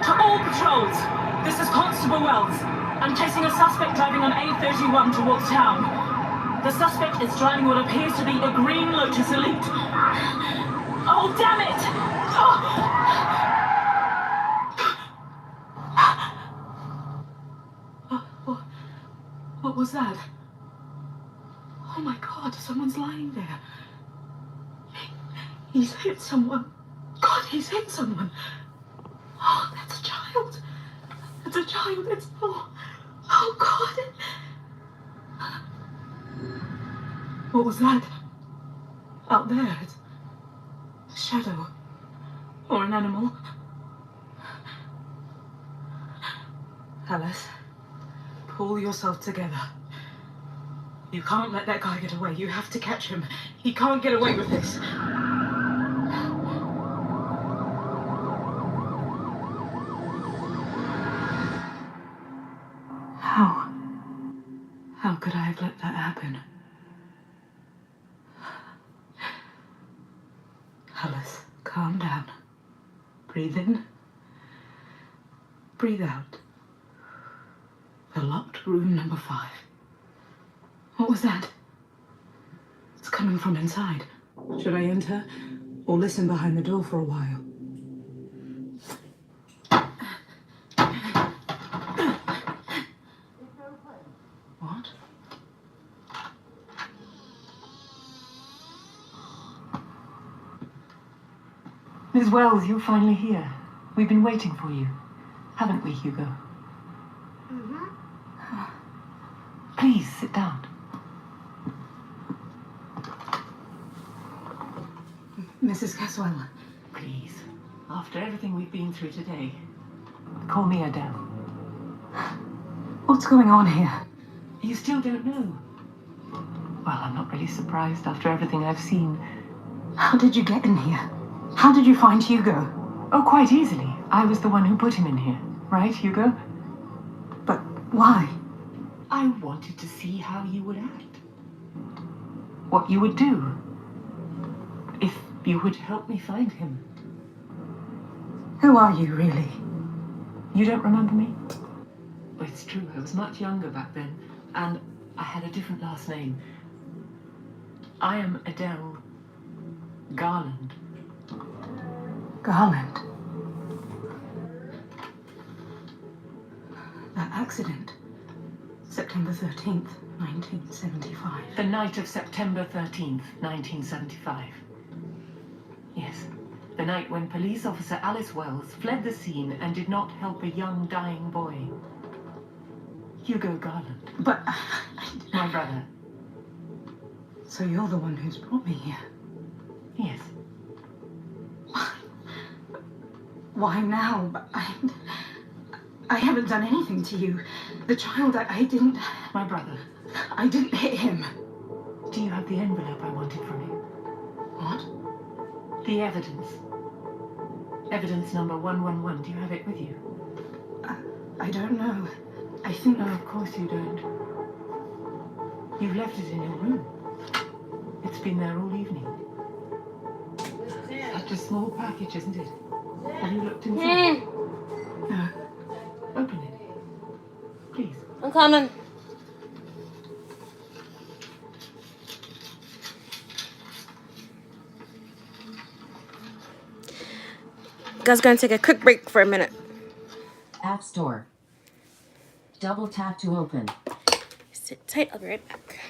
To all patrols, this is Constable Wells. I'm chasing a suspect driving on A31 towards town. The suspect is driving what appears to be a green Lotus Elite. Oh, damn it! What was that? Oh my God, someone's lying there. He's hit someone. God, he's hit someone. Oh, that's a child. That's a child. It's oh God. What was that? Out there, it's a shadow or an animal. Alice, pull yourself together. You can't let that guy get away. You have to catch him. He can't get away with this. How could I have let that happen? Alice, calm down. Breathe in. Breathe out. The locked room number 5. What was that? It's coming from inside. Should I enter or listen behind the door for a while? What? Miss Wells, you're finally here. We've been waiting for you. Haven't we, Hugo? Please, sit down. Mrs. Caswell. Please. After everything we've been through today, call me Adele. What's going on here? You still don't know? Well, I'm not really surprised after everything I've seen. How did you get in here? How did you find Hugo? Oh, quite easily. I was the one who put him in here. Right, Hugo? But why? I wanted to see how you would act. What you would do. If you would help me find him. Who are you, really? You don't remember me? Well, it's true, I was much younger back then, and I had a different last name. I am Adele Garland. Garland? That accident. September 13th, 1975. The night of September 13th, 1975. Yes, the night when police officer Alice Wells fled the scene and did not help a young dying boy. Hugo Garland. But... My brother. So you're the one who's brought me here? Yes. Why now? I haven't done anything to you. The child, I didn't... My brother. I didn't hit him. Do you have the envelope I wanted from you? What? The evidence. Evidence number 111. Do you have it with you? I don't know. I think... No, of course you don't. You've left it in your room. It's been there all evening. Such a small package, isn't it? Have you looked inside? No. Open it. Please. I'm coming. Guys, gonna take a quick break for a minute. App Store. Double tap to open. Sit tight, I'll be right back.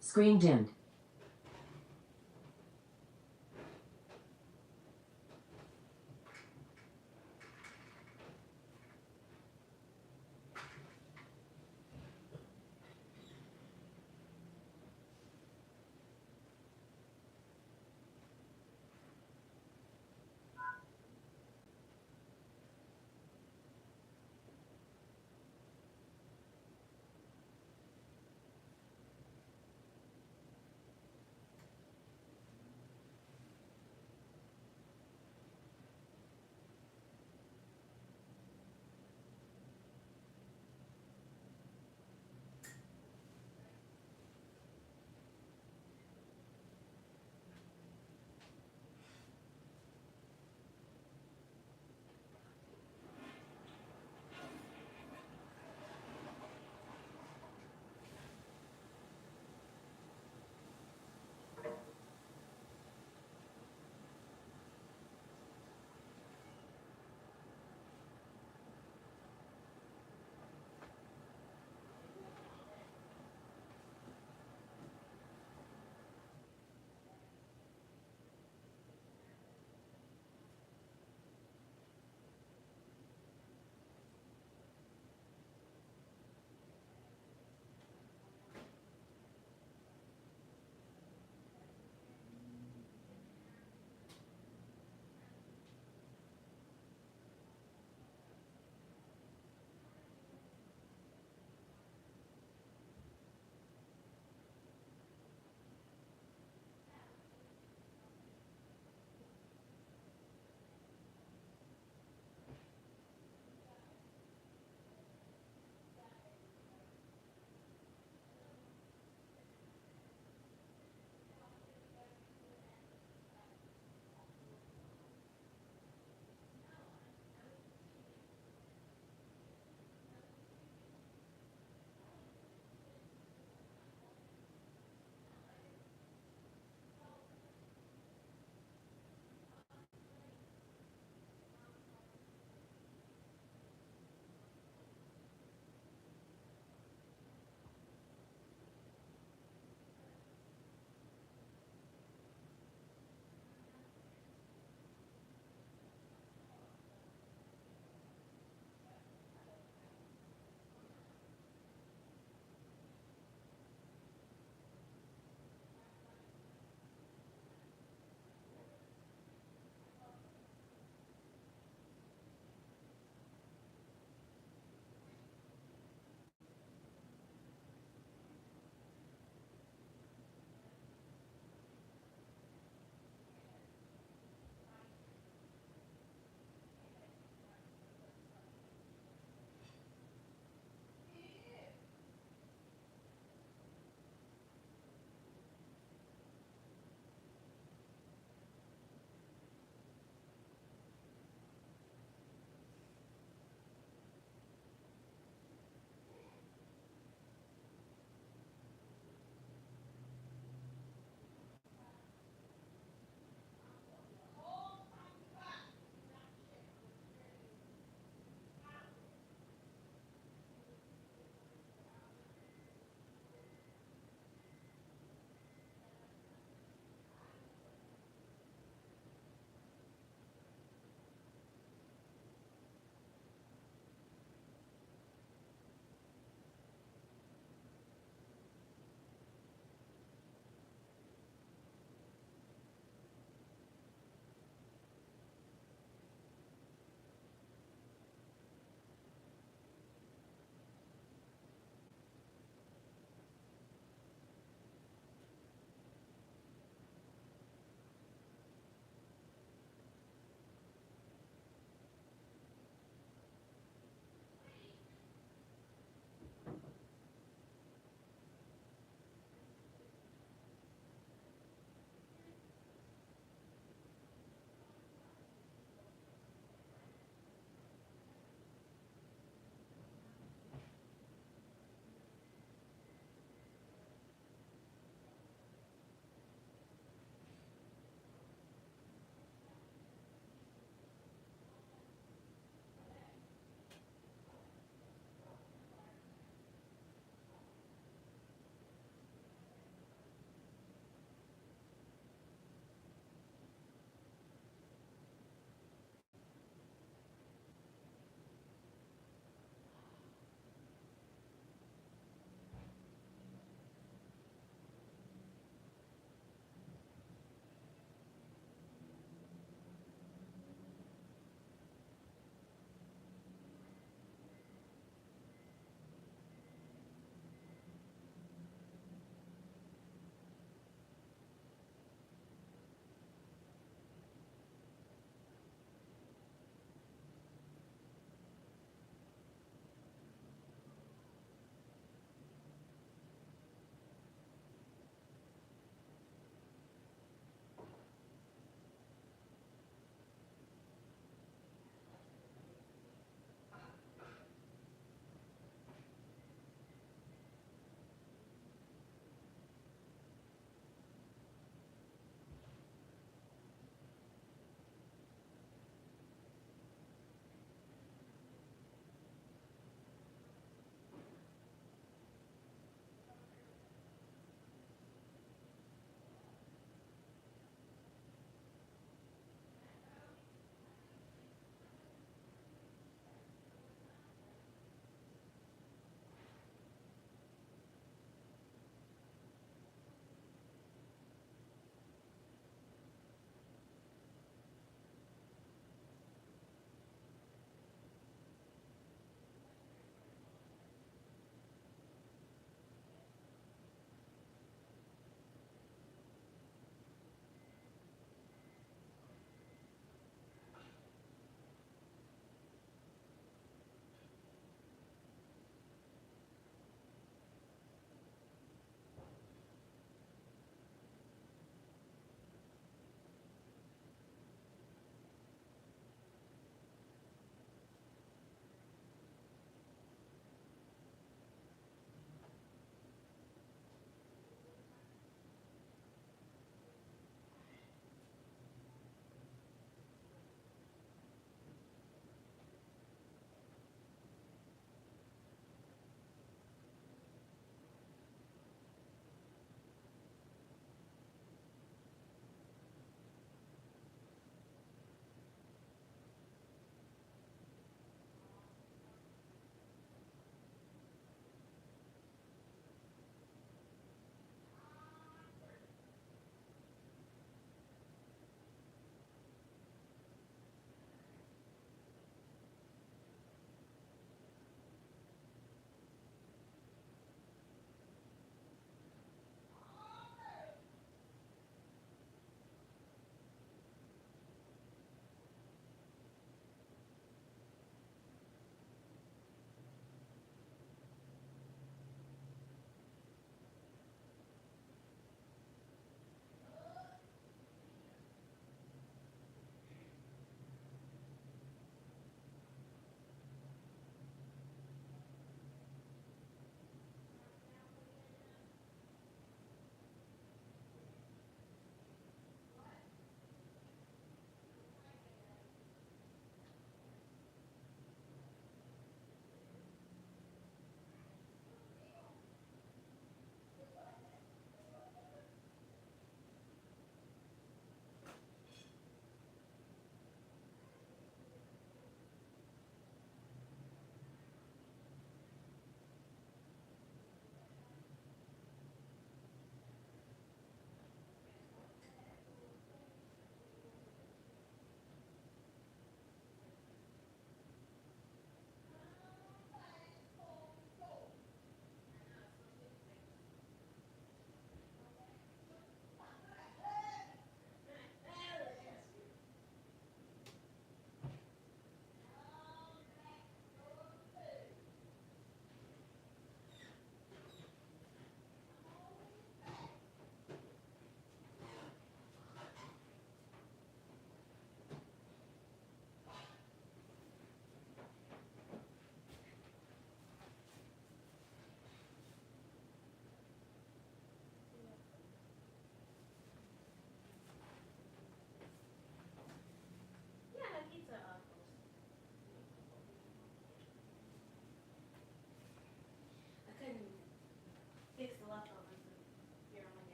Screen dimmed.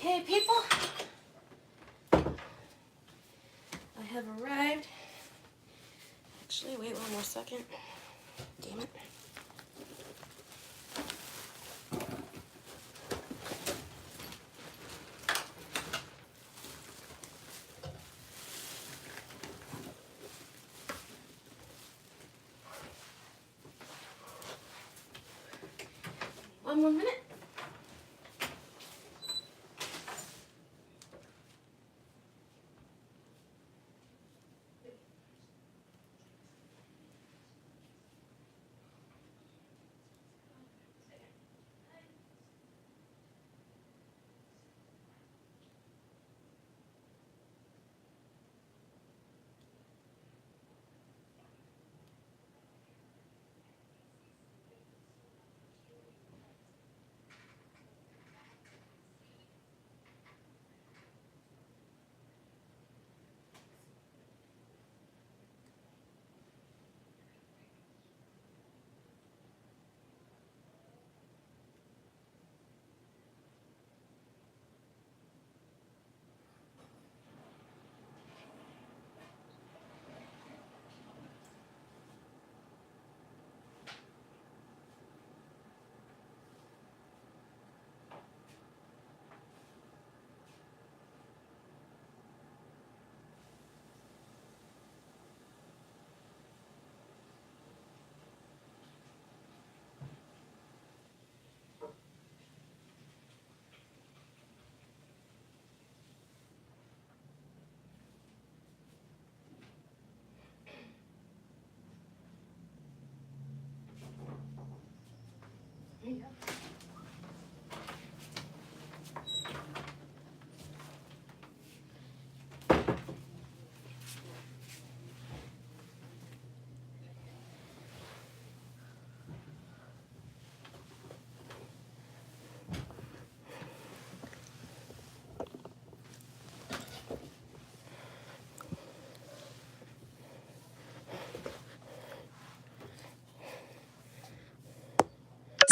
Okay, people. I have arrived. Actually, wait one more second. Damn it. One more minute.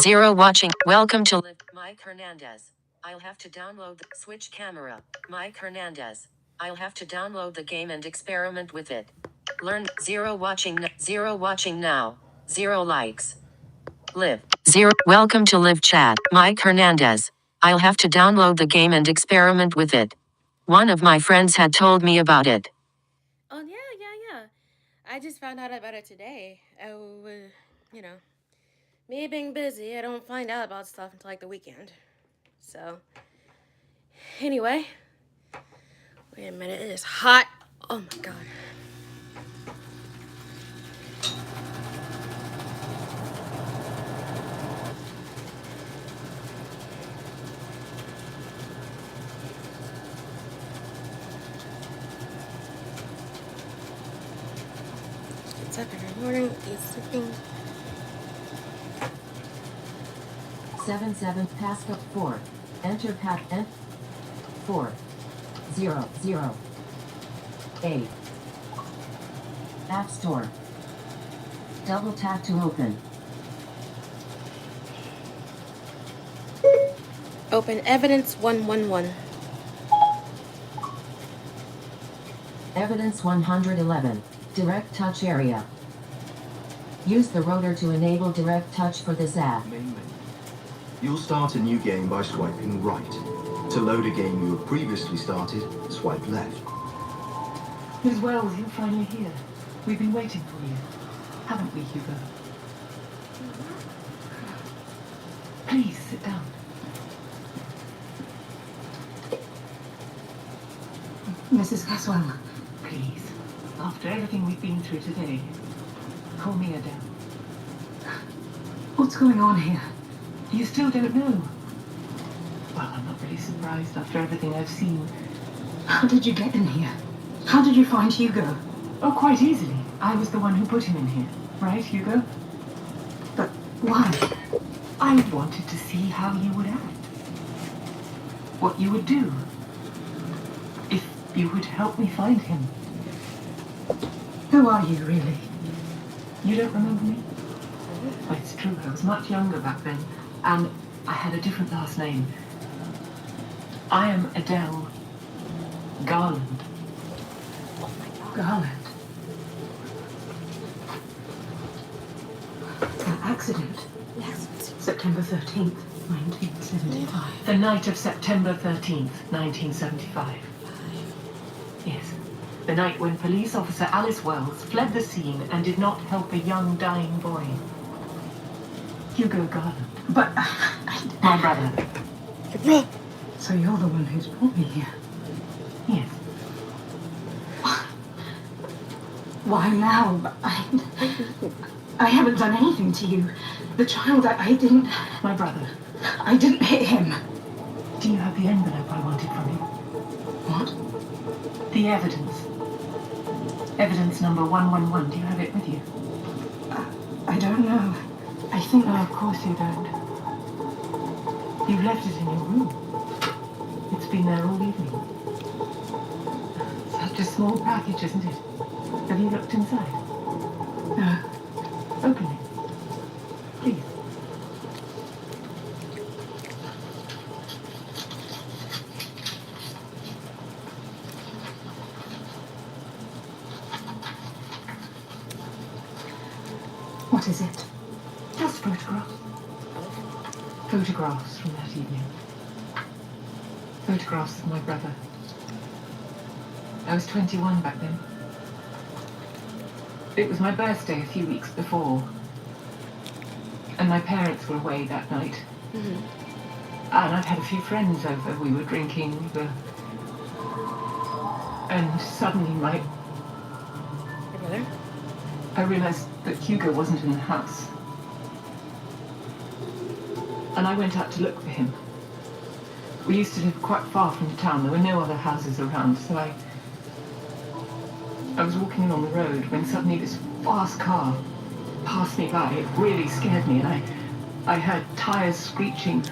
Zero watching. Welcome to Live. Mike Hernandez. I'll have to download the Switch camera. Mike Hernandez. I'll have to download the game and experiment with it. Learn. Zero watching. Zero watching now. Zero likes. Live. Zero. Welcome to Live Chat. Mike Hernandez. I'll have to download the game and experiment with it. One of my friends had told me about it. Oh, yeah. I just found out about it today. You know, me being busy, I don't find out about stuff until like the weekend. So, anyway. Wait a minute, it is hot. Oh my god. Gets up every morning, eats something. 77 Pascal 4. Enter path N 4 0 0 8. App Store. Double tap to open. Open Evidence 111. Evidence 111. Direct touch area. Use the rotor to enable direct touch for this app. You'll start a new game by swiping right. To load a game you have previously started, swipe left. Ms. Wells, you're finally here. We've been waiting for you. Haven't we, Hugo? Please, sit down. Mrs. Caswell, please. After everything we've been through today, call me Adele. What's going on here? You still don't know? Well, I'm not really surprised after everything I've seen. How did you get in here? How did you find Hugo? Oh, quite easily. I was the one who put him in here. Right, Hugo? But why? I wanted to see how you would act. What you would do. If you would help me find him. Who are you, really? You don't remember me? Oh, it's true, I was much younger back then, and I had a different last name. I am Adele Garland. Garland. That accident. Yes. September 13th, 1975. The night of September 13th, 1975. Yes. The night when police officer Alice Wells fled the scene and did not help a young dying boy. Hugo Garland. But... My brother. So you're the one who's brought me here? Yes. Why now? I haven't done anything to you. The child, I didn't... My brother. I didn't hit him. Do you have the envelope I wanted from you? What? The evidence. Evidence number 111. Do you have it with you? I don't know. I think... Oh, of course you don't. You've left it in your room. It's been there all evening. Such a small package, isn't it? Have you looked inside? No. Open it. Please. What is it? Just photographs. Photographs from that evening. Photographs of my brother. I was 21 back then. It was my birthday a few weeks before. And my parents were away that night. Mm-hmm. And I'd had a few friends over. We were drinking. And suddenly Your brother? I realized that Hugo wasn't in the house. And I went out to look for him. We used to live quite far from the town. There were no other houses around, so I was walking along the road when suddenly this fast car passed me by. It really scared me, and I heard tires screeching,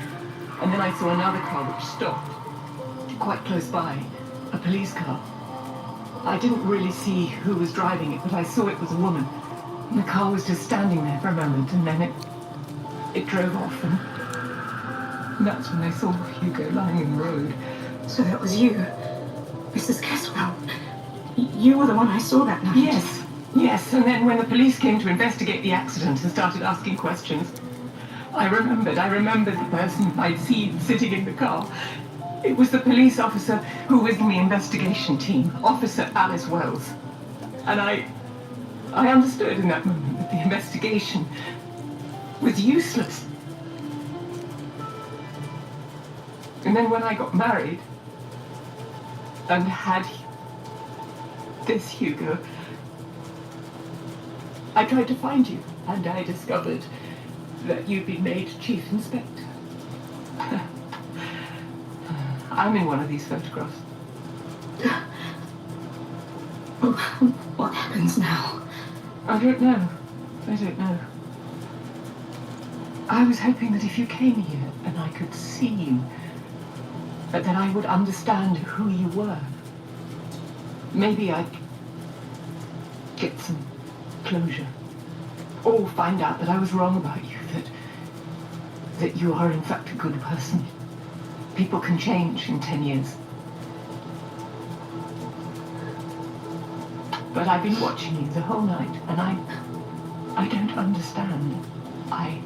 and then I saw another car which stopped quite close by, a police car. I didn't really see who was driving it, but I saw it was a woman. And the car was just standing there for a moment, and then it drove off, and that's when I saw Hugo lying in the road. So that was you, Mrs. Caswell. You were the one I saw that night. Yes, yes. And then when the police came to investigate the accident and started asking questions, I remembered the person I'd seen sitting in the car. It was the police officer who was in the investigation team, Officer Alice Wells. And I understood in that moment that the investigation was useless. And then when I got married and had this Hugo, I tried to find you, and I discovered that you'd been made chief inspector. I'm in one of these photographs. What happens now? I don't know. I was hoping that if you came here and I could see you, that then I would understand who you were. Maybe I'd get some closure. Or find out that I was wrong about you, that you are in fact a good person. People can change in 10 years. But I've been watching you the whole night, and I don't understand. I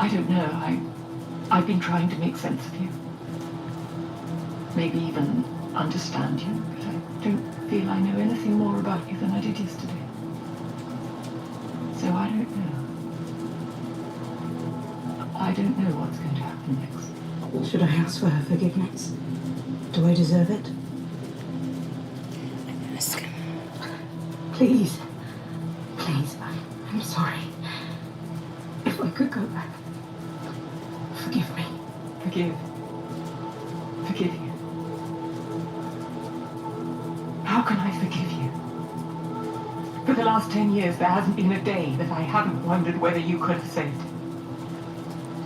don't know. I've been trying to make sense of you. Maybe even understand you, but I don't feel I know anything more about you than I did yesterday. So I don't know. I don't know what's going to happen next. Should I ask for her forgiveness? Do I deserve it? Ask. Please. Please, I'm sorry. If I could go back. Forgive me. Forgive you. How can I forgive you? For the last 10 years, there hasn't been a day that I haven't wondered whether you could have saved.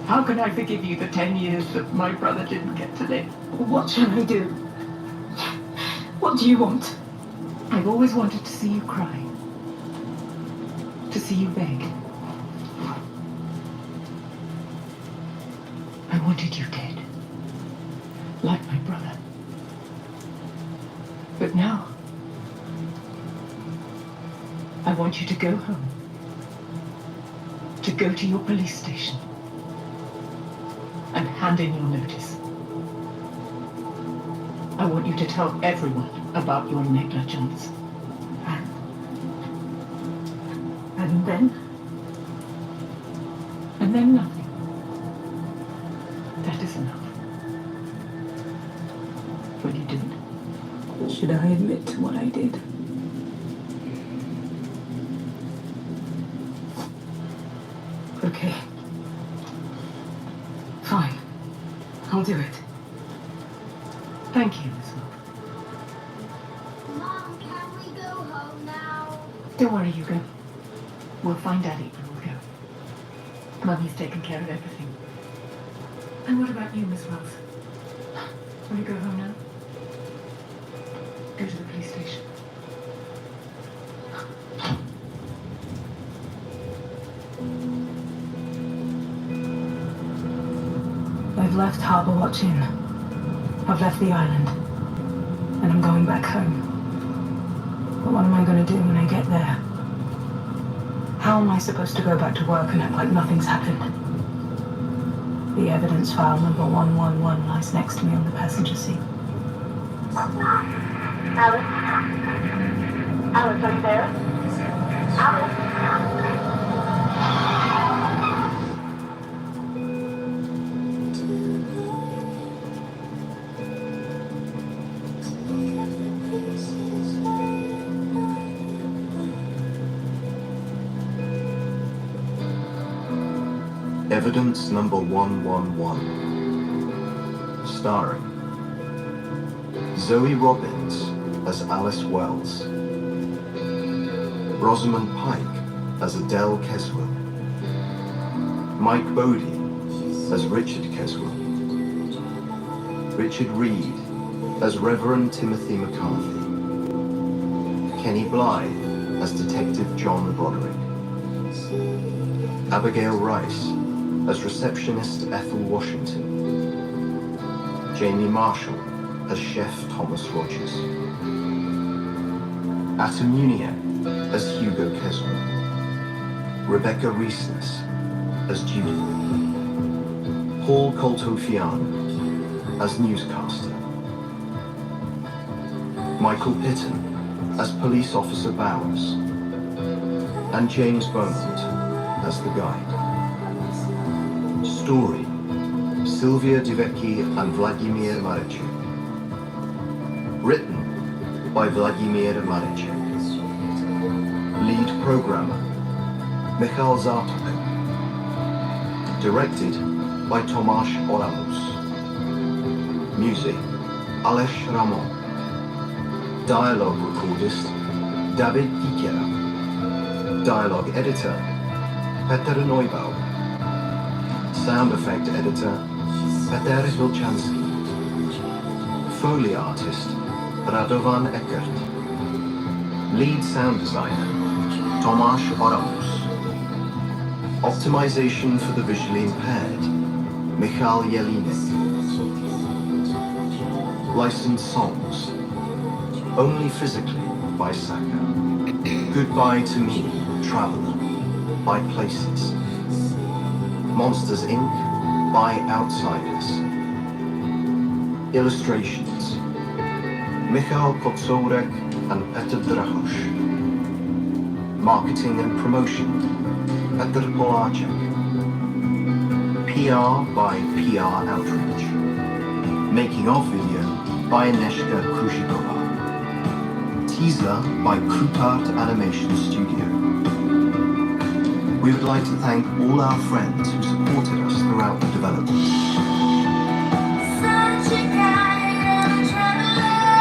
How can I forgive you the 10 years that my brother didn't get to live? What shall I do? What do you want? I've always wanted to see you cry. To see you beg. I wanted you dead. Like my But now, I want you to go home. To go to your police station and hand in your notice. I want you to tell everyone about your negligence. And then nothing. That is enough. Will you do it? Should I admit to what I did? Okay. Fine. I'll do it. Thank you, Miss Wolf. Mom, can we go home now? Don't worry, Hugo. We'll find Daddy and we'll go. Mummy's taken care of everything. And what about you, Miss Wells? Will you go home now? Go to the police station. I've left Harbour Watch Inn. I've left the island. And I'm going back home. But what am I going to do when I get there? How am I supposed to go back to work and act like nothing's happened? The evidence file number 111 lies next to me on the passenger seat. Alice? Alice, are you there? Alice? Evidence number 111. Starring Zoe Robbins as Alice Wells, Rosamund Pike as Adele Keswell, Mike Bodie as Richard Keswell, Richard Reed as Reverend Timothy McCarthy, Kenny Blythe as Detective John Broderick, Abigail Rice as Receptionist Ethel Washington, Jamie Marshall as Chef Thomas Rogers, Atom Uniac as Hugo Keswell, Rebecca Reesness as Judy, Paul Coltofian as newscaster, Michael Pitton as Police Officer Bowers, and James Beaumont as the guide. Story: Sylvia Divecki and Vladimir Marechek. Written by Vladimir Marechek. Lead programmer: Michal Zartok. Directed by Tomáš Oramus. Music: Aleš Ramon. Dialogue recordist: David Dikera. Dialogue editor: Petr Neubauer. Sound effect editor: Petr Vilčanský. Foley artist: Radovan Eckert. Lead sound designer: Tomáš Oramus. Optimization for the visually impaired: Michal Jelinek. Licensed songs: Only Physically by Saka. Goodbye to Me, Traveler by Places. Monsters Inc. by Outsiders. Illustrations: Michal Kotsourek and Petr Drahoš. Marketing and promotion: Petr Poláček. PR by PR Outreach. Making of video by Aneshka Krushikova. Teaser by Krupart Animation Studio. We would like to thank all our friends who supported us throughout the development. Such a kind of traveler,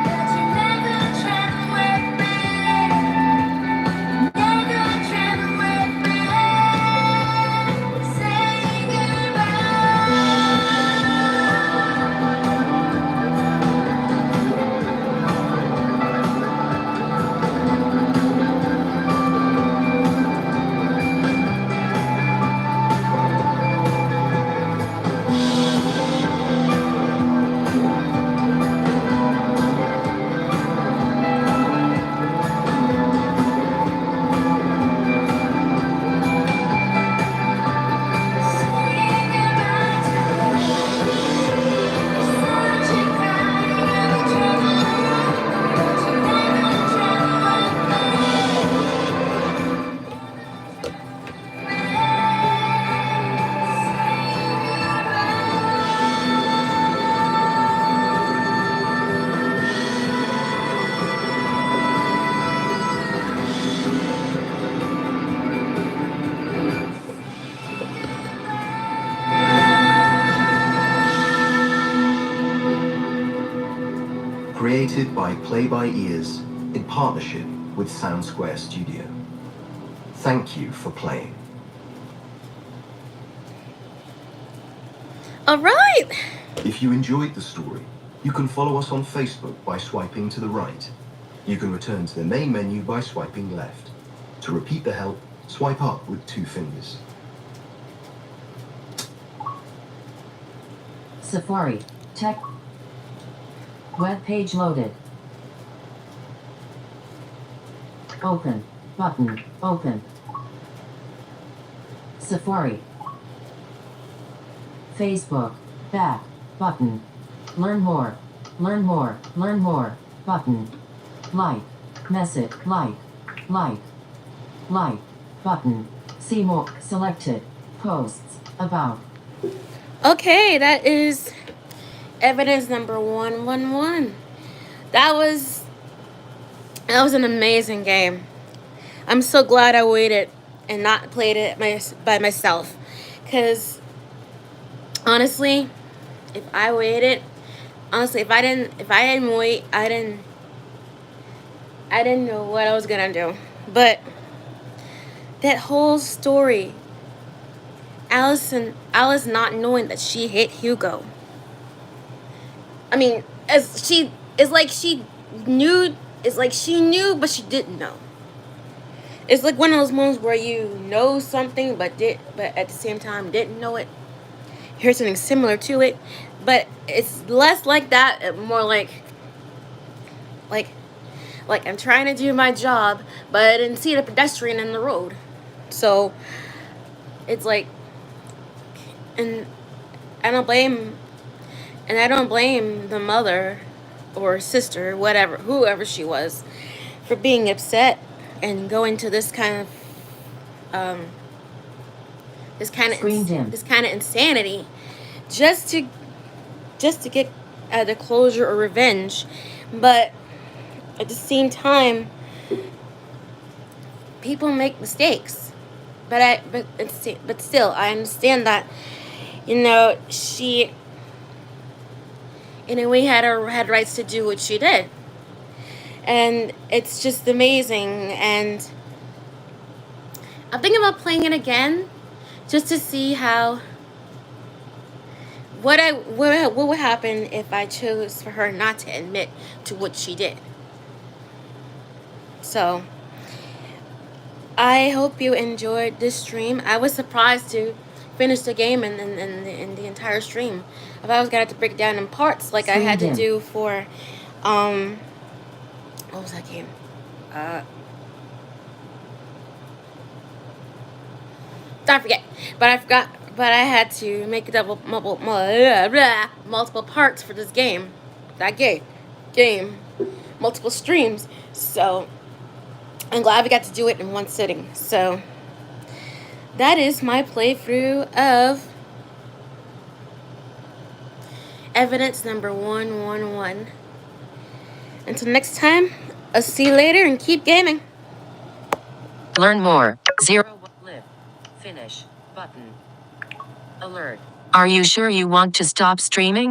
but you never travel with me. Never travel with me. Say goodbye. created by Play by Ears in partnership with Sound Square Studio. Thank you for playing. All right. If you enjoyed the story, you can follow us on Facebook by swiping to the right. You can return to the main menu by swiping left. To repeat the help, swipe up with 2 fingers. Safari. Tech. Web page loaded. Open. Button. Open. Safari. Facebook. Back. Button. Learn more. Learn more. Learn more. Button. Like. Message. Like. Like. Like. Button. See more. Selected. Posts. About. Okay, that is evidence number 111. That was an amazing game. I'm so glad I waited and not played it by myself, because honestly, if I waited, if I didn't wait, I didn't know what I was gonna do. But that whole story, Alice not knowing that she hit Hugo. I mean, it's like she knew, but she didn't know. It's like one of those moments where you know something, but at the same time didn't know it. Here's something similar to it, but it's less like that, more like I'm trying to do my job, but I didn't see the pedestrian in the road. So it's like, and I don't blame the mother or sister, whatever, whoever she was, for being upset and going to this kind of insanity just to get the closure or revenge. But at the same time, people make mistakes. But still, I understand that, you know, she in a way had rights to do what she did. And it's just amazing, and I'm thinking about playing it again just to see how what would happen if I chose for her not to admit to what she did. So I hope you enjoyed this stream. I was surprised to finish the game in the entire stream. I thought I was gonna have to break it down in parts like I had to do for what was that game? I forget. But I had to make multiple parts for this game. That game. Multiple streams. So I'm glad we got to do it in one sitting. So that is my playthrough of evidence number 111. Until next time, I'll see you later and keep gaming. Learn more. 0 live. Finish. Button. Alert. Are you sure you want to stop streaming?